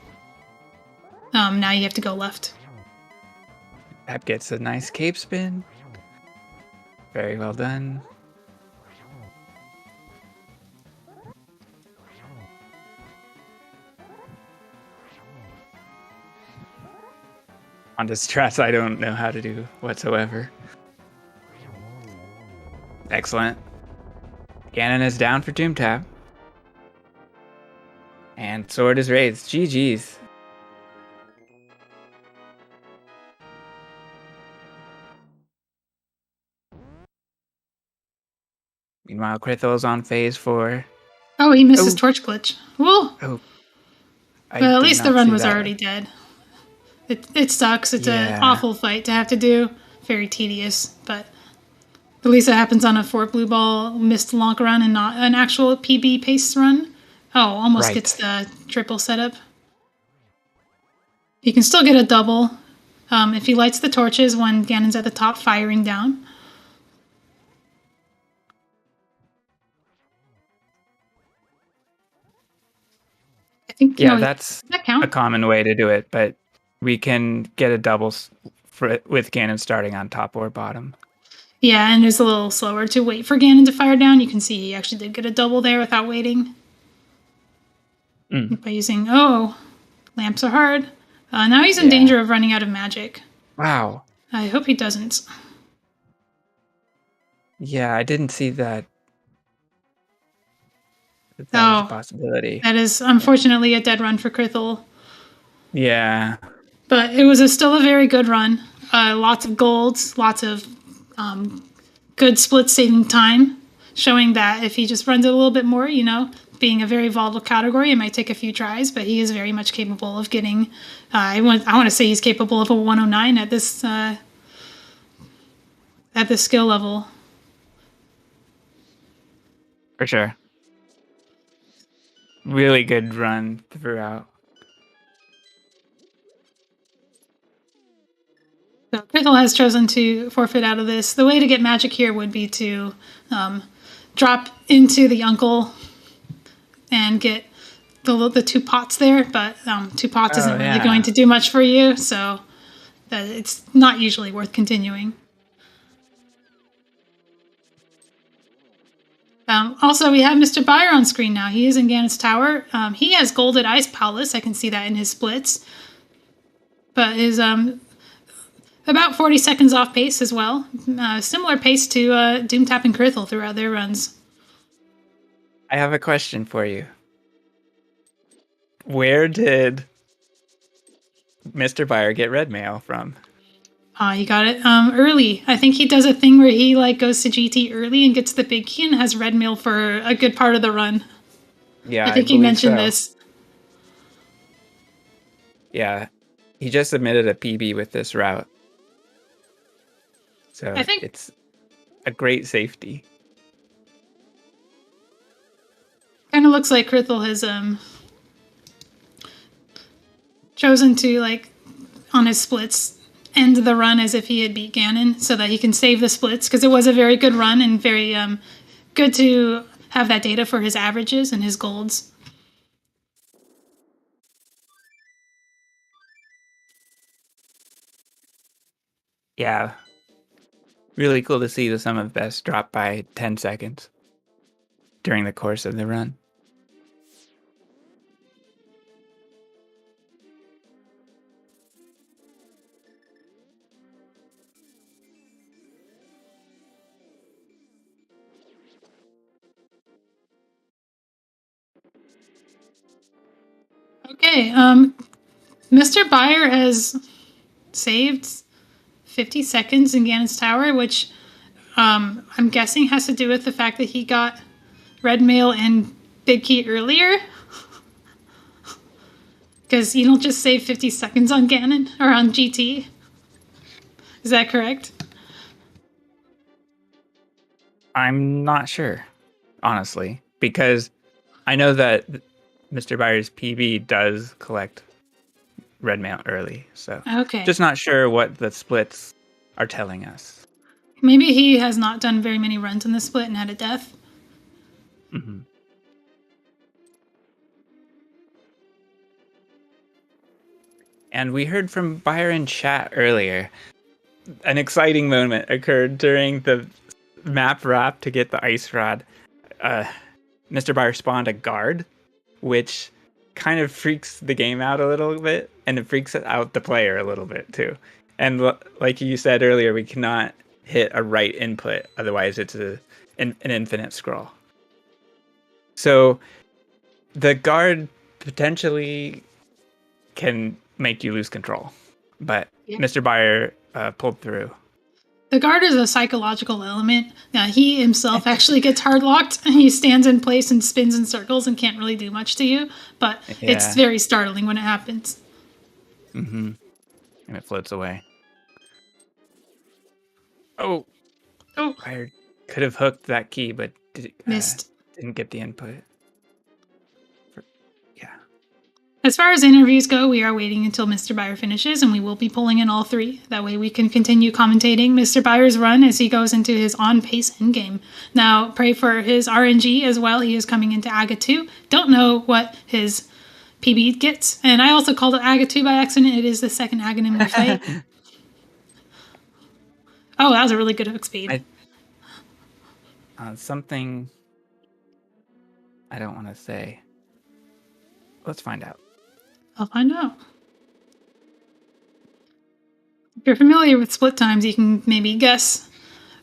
Now you have to go left. That gets a nice cape spin. Very well done. On the strats I don't know how to do whatsoever. Excellent. Ganon is down for Doomtap. And sword is raised. GG's. Meanwhile, Krithil's on phase 4. Oh, he missed his torch glitch. Whoa! Oh. But at least the run was already dead. It sucks. It's an awful fight to have to do. Very tedious, but at least it happens on a 4 blue ball missed lonk run and not an actual PB pace run. Oh, almost gets the triple setup. He can still get a double if he lights the torches when Ganon's at the top firing down. I think that's that count? a common way to do it, but we can get a double with Ganon starting on top or bottom. Yeah, and it's a little slower to wait for Ganon to fire down. You can see he actually did get a double there without waiting. By using, lamps are hard. Now he's in danger of running out of magic. Wow. I hope he doesn't. Yeah, I didn't see that. That was a possibility. That is unfortunately a dead run for Krithil. Yeah. But it was still a very good run. Lots of golds, lots of good split saving time, showing that if he just runs it a little bit more, being a very volatile category, it might take a few tries, but he is very much capable of getting, I want to say he's capable of a 109 at this skill level. For sure. Really good run throughout. So Krithil has chosen to forfeit out of this. The way to get magic here would be to drop into the Uncle and get the 2 pots there, but 2 pots isn't really going to do much for you, so that it's not usually worth continuing. Also, we have Mr. Byre on screen now. He is in Ganon's Tower. He has Golded Ice Palace. I can see that in his splits. But is about 40 seconds off pace as well. Similar pace to Doomtap and Krithil throughout their runs. I have a question for you. Where did Mr. Byre get red mail from? He got it early. I think he does a thing where he like goes to GT early and gets the big key and has red mail for a good part of the run. Yeah, I think he believe mentioned so. this. Yeah, he just submitted a PB with this route. So I think it's a great safety. kind of looks like Krithel has chosen to like on his splits end the run as if he had beat Ganon so that he can save the splits because it was a very good run and very good to have that data for his averages and his golds. Yeah, really cool to see the sum of best drop by 10 seconds during the course of the run. Okay, Mr. Buyer has saved 50 seconds in Ganon's Tower, which I'm guessing has to do with the fact that he got red mail and big key earlier. Because you don't just save 50 seconds on Ganon or on GT. Is that correct? I'm not sure, honestly, because I know that Mr. Byers' PB does collect red mail early, so Okay. just not sure what the splits are telling us. Maybe he has not done very many runs in the split and had a death. Mm-hmm. And we heard from Byron in chat earlier. An exciting moment occurred during the map wrap to get the ice rod. Mr. Byers spawned a guard, which kind of freaks the game out a little bit, and it freaks out the player a little bit too. And like you said earlier, we cannot hit a right input, otherwise it's an infinite scroll. So the guard potentially can make you lose control, but Yeah. Mr. Buyer pulled through. The guard is a psychological element. He himself actually gets hard locked and he stands in place and spins in circles and can't really do much to you, but it's Yeah. very startling when it happens. Mm-hmm. And it floats away. Oh, Buyer could have hooked that key, but Missed. didn't get the input. Yeah. As far as interviews go, we are waiting until Mr. Buyer finishes, and we will be pulling in all three. That way we can continue commentating Mr. Buyer's run as he goes into his on-pace endgame. Now, pray for his RNG as well. He is coming into Aga 2. Don't know what his PB gets. And I also called it Aga 2 by accident. It is the second Aghanim we fight. Oh, that was a really good hook speed. Something I don't want to say. Let's find out. I'll find out. If you're familiar with split times, you can maybe guess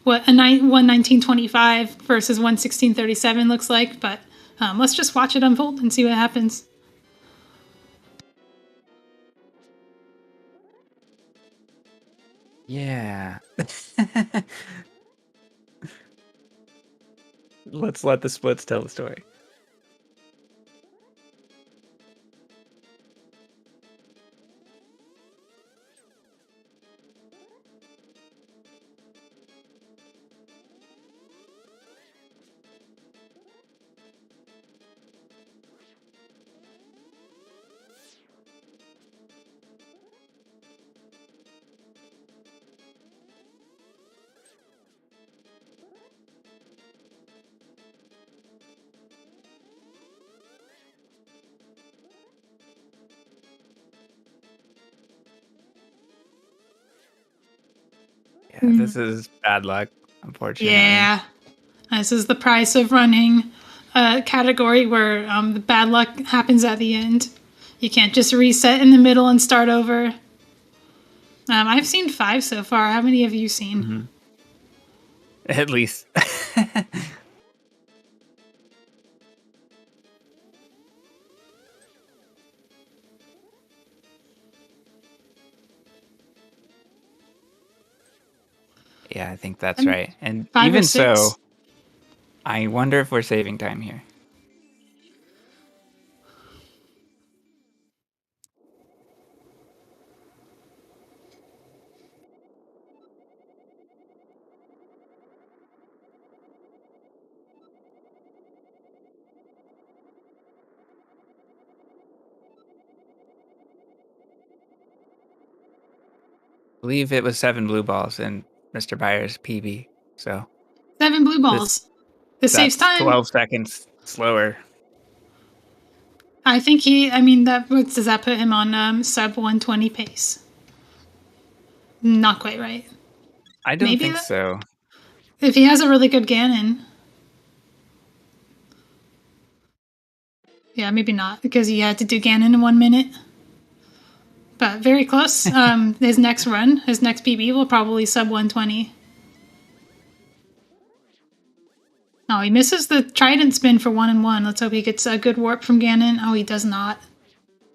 what a 1:19:25 versus 1:16:37 looks like, but let's just watch it unfold and see what happens. Yeah. Let's let the splits tell the story. Yeah, this is bad luck, unfortunately. Yeah, this is the price of running a category where the bad luck happens at the end. You can't just reset in the middle and start over. I've seen 5 so far. How many have you seen? Mm-hmm. At least. Yeah, I think that's right. And 5 or even 6. so, I wonder if we're saving time here. I believe it was 7 blue balls in Mr. Byers' PB. So 7 blue balls. This saves that's time. 12 seconds slower. I think does that put him on sub 120 pace? Not quite right. I don't Maybe think that- so. If he has a really good Ganon. Yeah, maybe not, because he had to do Ganon in 1 minute. But very close. His next run, his next PB will probably sub 120. Oh, he misses the Trident spin for 1 and 1. Let's hope he gets a good warp from Ganon. Oh, he does not.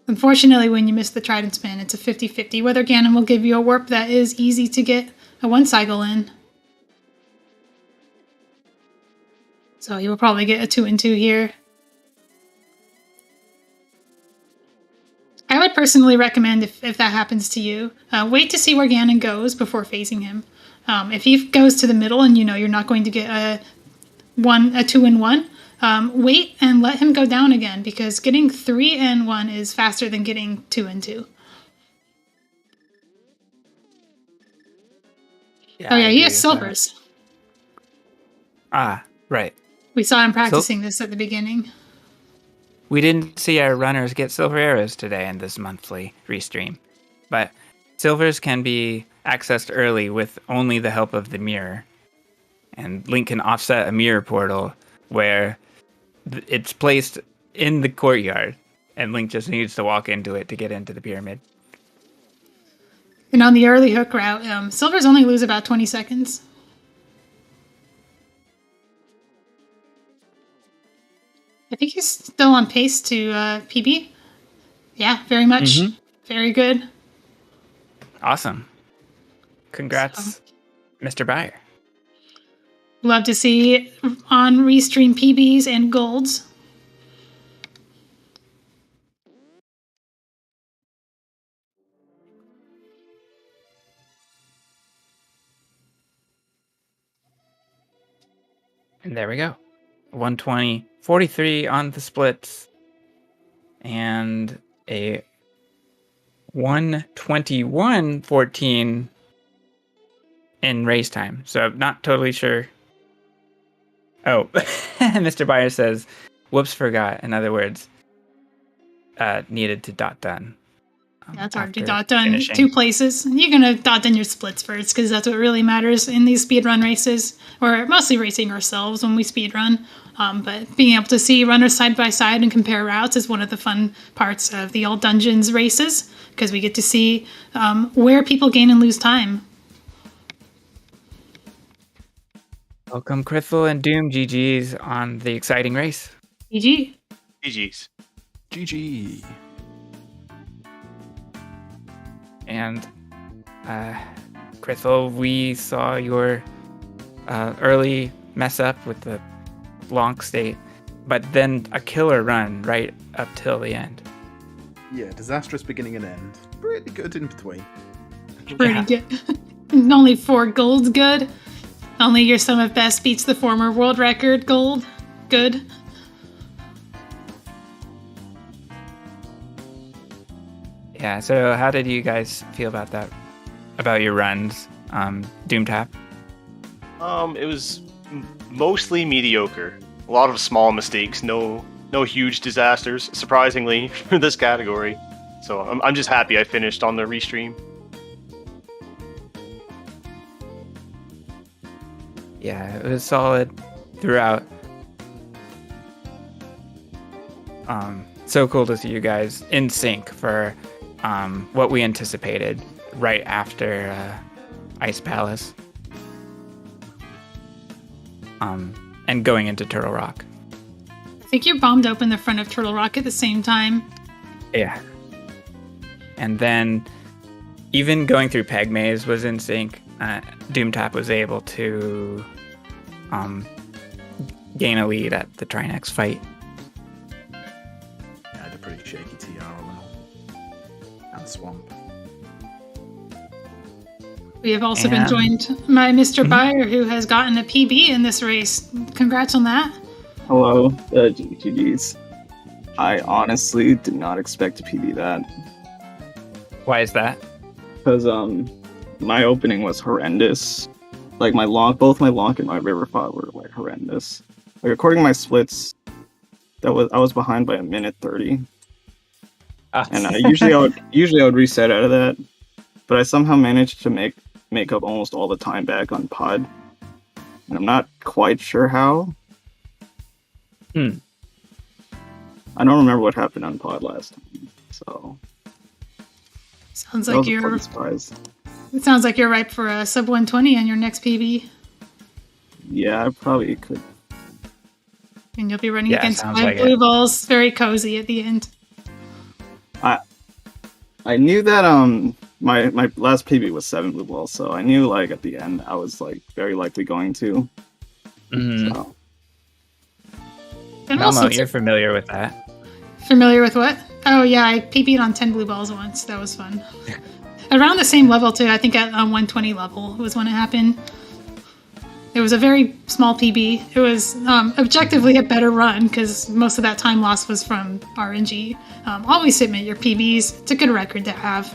Unfortunately, when you miss the Trident spin, it's a 50-50 whether Ganon will give you a warp that is easy to get a 1 cycle in. So he will probably get a 2 and 2 here. I would personally recommend, if that happens to you, wait to see where Ganon goes before phasing him. If he goes to the middle and you know you're not going to get a 2 and 1, wait and let him go down again, because getting 3 and 1 is faster than getting 2 and 2. Yeah, Oh yeah, I he agree has with silvers. that. Ah, right. We saw him practicing this at the beginning. We didn't see our runners get silver arrows today in this monthly restream, but silvers can be accessed early with only the help of the mirror. And Link can offset a mirror portal where it's placed in the courtyard, and Link just needs to walk into it to get into the pyramid. And on the early hook route, silvers only lose about 20 seconds. I think he's still on pace to PB. Yeah, very much. Mhm. Very good. Awesome. Congrats, Mr. Byer. Love to see on restream PBs and golds. And there we go. 120, 43 on the splits, and a 121.14 in race time. So I'm not totally sure. Oh, Mr. Byer says, whoops, forgot. In other words, needed to dot done. That's hard to after dot done finishing. 2 places. You're going to dot done your splits first, because that's what really matters in these speedrun races. We're mostly racing ourselves when we speedrun. But being able to see runners side by side and compare routes is one of the fun parts of the All Dungeons races, because we get to see where people gain and lose time. Welcome, Crithel and Doom. GG's on the exciting race. GG. GG's. GG. And Crithel, we saw your early mess up with the lonk state, but then a killer run right up till the end. Yeah, disastrous beginning and end. Pretty good in between. Pretty good. Only 4 golds good. Only your sum of best beats the former world record gold. Good. Yeah, so how did you guys feel about that? About your runs, Doomtap? It was mostly mediocre. A lot of small mistakes, no huge disasters, surprisingly, for this category. So I'm just happy I finished on the restream. Yeah, it was solid throughout. So cool to see you guys in sync for what we anticipated right after Ice Palace. And going into Turtle Rock. I think you bombed open the front of Turtle Rock at the same time. Yeah. And then even going through Peg Maze was in sync. Doomtap was able to gain a lead at the Trinex fight. Yeah, I had a pretty shaky TR and Swamp. We have also been joined by Mr. Byer, who has gotten a PB in this race. Congrats on that. Hello, GG's. I honestly did not expect to PB that. Why is that? Because my opening was horrendous. Like both my Lonk and my River Pot were like horrendous. Like according to my splits, I was behind by 1:30. And I would reset out of that, but I somehow managed to make up almost all the time back on pod, and I'm not quite sure how. I don't remember what happened on pod last time, so sounds like you're surprised. It sounds like you're ripe for a sub 120 on your next PB. Yeah, I probably could. And you'll be running against 5 like blue balls, very cozy at the end. I knew that my last PB was 7 blue balls, so I knew like at the end I was like very likely going to. So. And Malmo, you're familiar with that. Familiar with what? Oh yeah, I PB'd on 10 blue balls once. That was fun. Around the same level too. I think at 120 level was when it happened. It was a very small PB. It was objectively a better run because most of that time loss was from RNG. Always submit your PBs. It's a good record to have,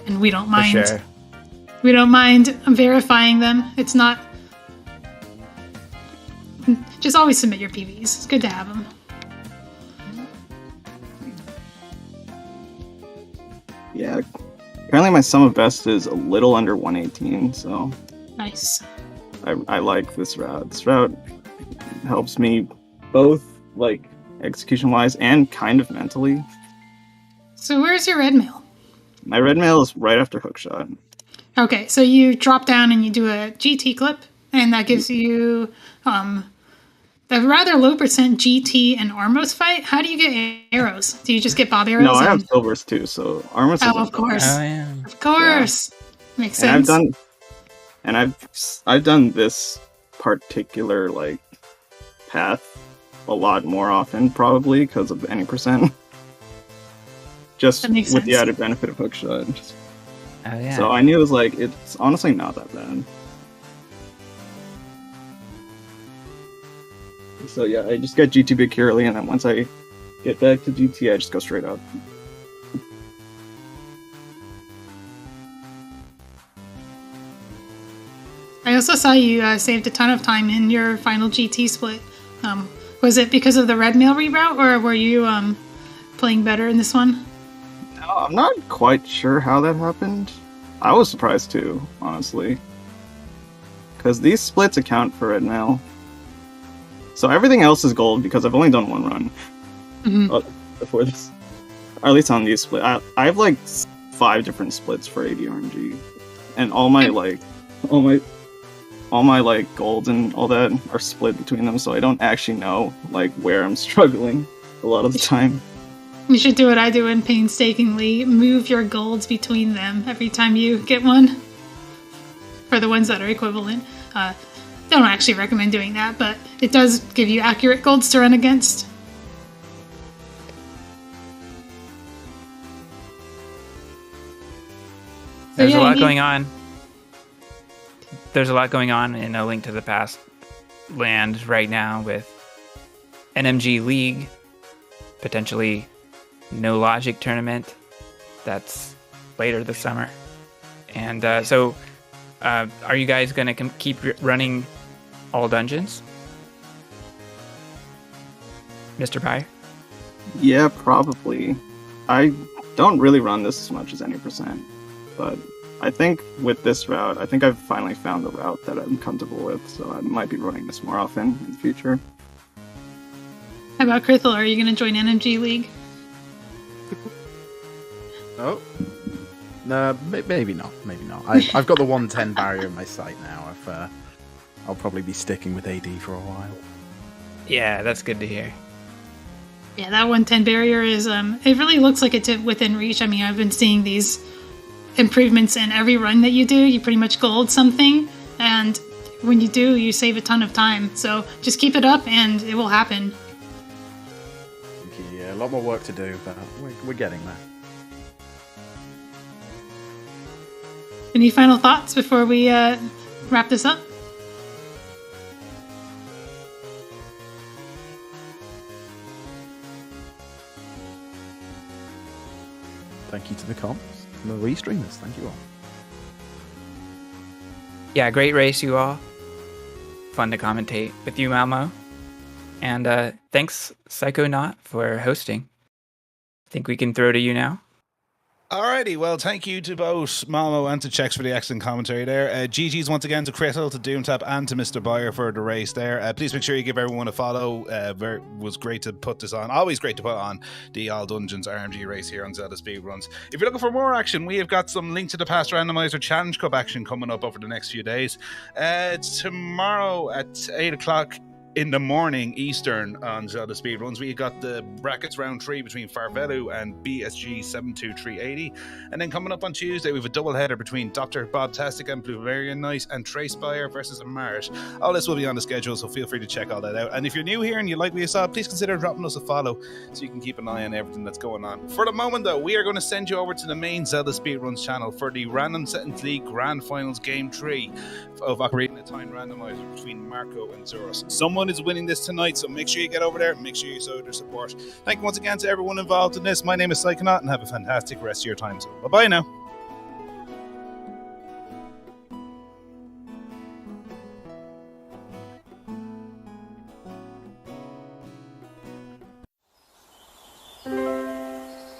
and we don't mind. For sure. We don't mind verifying them. It's not. Just always submit your PBs. It's good to have them. Yeah. Apparently my sum of best is a little under 118, so Nice. I like this route. This route helps me both like execution-wise and kind of mentally. So where's your red mail? My red mail is right after hookshot. Okay, so you drop down and you do a GT clip, and that gives you a rather low percent GT and Armos fight. How do you get arrows? Do you just get bob arrows? No, I have silvers too, so Armos. Oh, of course. Oh, yeah. Of course. Yeah. Makes and sense. I've done this particular like path a lot more often, probably because of any percent. Just with the added benefit of hookshot. Oh yeah. So I knew it was like it's honestly not that bad. So yeah, I just got GT big here early, and then once I get back to GT, I just go straight up. I also saw you saved a ton of time in your final GT split. Was it because of the red mail reroute, or were you playing better in this one? No, I'm not quite sure how that happened. I was surprised too, honestly. Because these splits account for red mail. So everything else is gold because I've only done one run before this. Or at least on these splits. I have like 5 different splits for AD RMG. And all my golds and all that are split between them, so I don't actually know like where I'm struggling a lot of the time. You should do what I do and painstakingly move your golds between them every time you get one. For the ones that are equivalent. Don't actually recommend doing that, but it does give you accurate golds to run against. There's a lot going on. There's a lot going on in A Link to the Past land right now with NMG League, potentially No Logic tournament that's later this summer. And so are you guys going to keep running all dungeons? Mr. Pye? Yeah, probably. I don't really run this as much as any percent, but I think with this route, I think I've finally found the route that I'm comfortable with, so I might be running this more often in the future. How about Krithel? Are you going to join NMG League? Oh. No, maybe not. Maybe not. I've got the 110 barrier in my sight now. I'll probably be sticking with AD for a while. Yeah, that's good to hear. Yeah, that 110 barrier is, it really looks like it's within reach. I mean, I've been seeing these improvements in every run that you do. You pretty much gold something, and when you do, you save a ton of time. So just keep it up and it will happen. Yeah, a lot more work to do, but we're getting there. Any final thoughts before we wrap this up? Thank you to the comps and the restreamers. Thank you all. Yeah, great race, you all. Fun to commentate with you, Malmo. And thanks, Psychonaut, for hosting. I think we can throw to you now. Alrighty, well, thank you to both Malmo and to Chex for the excellent commentary there. GG's once again to Crystal, to Doomtap, and to Mr. Boyer for the race there. Please make sure you give everyone a follow. It was great to put this on. Always great to put on the All Dungeons RMG race here on Zelda Speedruns. If you're looking for more action, we have got some Link to the Past Randomizer Challenge Cup action coming up over the next few days. It's tomorrow at 8 o'clock in the morning Eastern on Zelda Speedruns. We got the brackets round 3 between Farvelu and BSG 72380, and then coming up on Tuesday we have a double header between Dr. Bobtastic and Bavarian Knight and Trace Spire versus Amart. All this will be on the schedule, so feel free to check all that out. And if you're new here and you like what you saw, please consider dropping us a follow so you can keep an eye on everything that's going on. For the moment though, we are going to send you over to the main Zelda Speedruns channel for the Random Settings League Grand Finals Game 3 of Ocarina of Time Randomizer between Marco and Zoros. Someone is winning this tonight, so make sure you get over there and make sure you show their support. Thank you once again to everyone involved in this. My name is Psychonaut, and have a fantastic rest of your time. So bye bye now.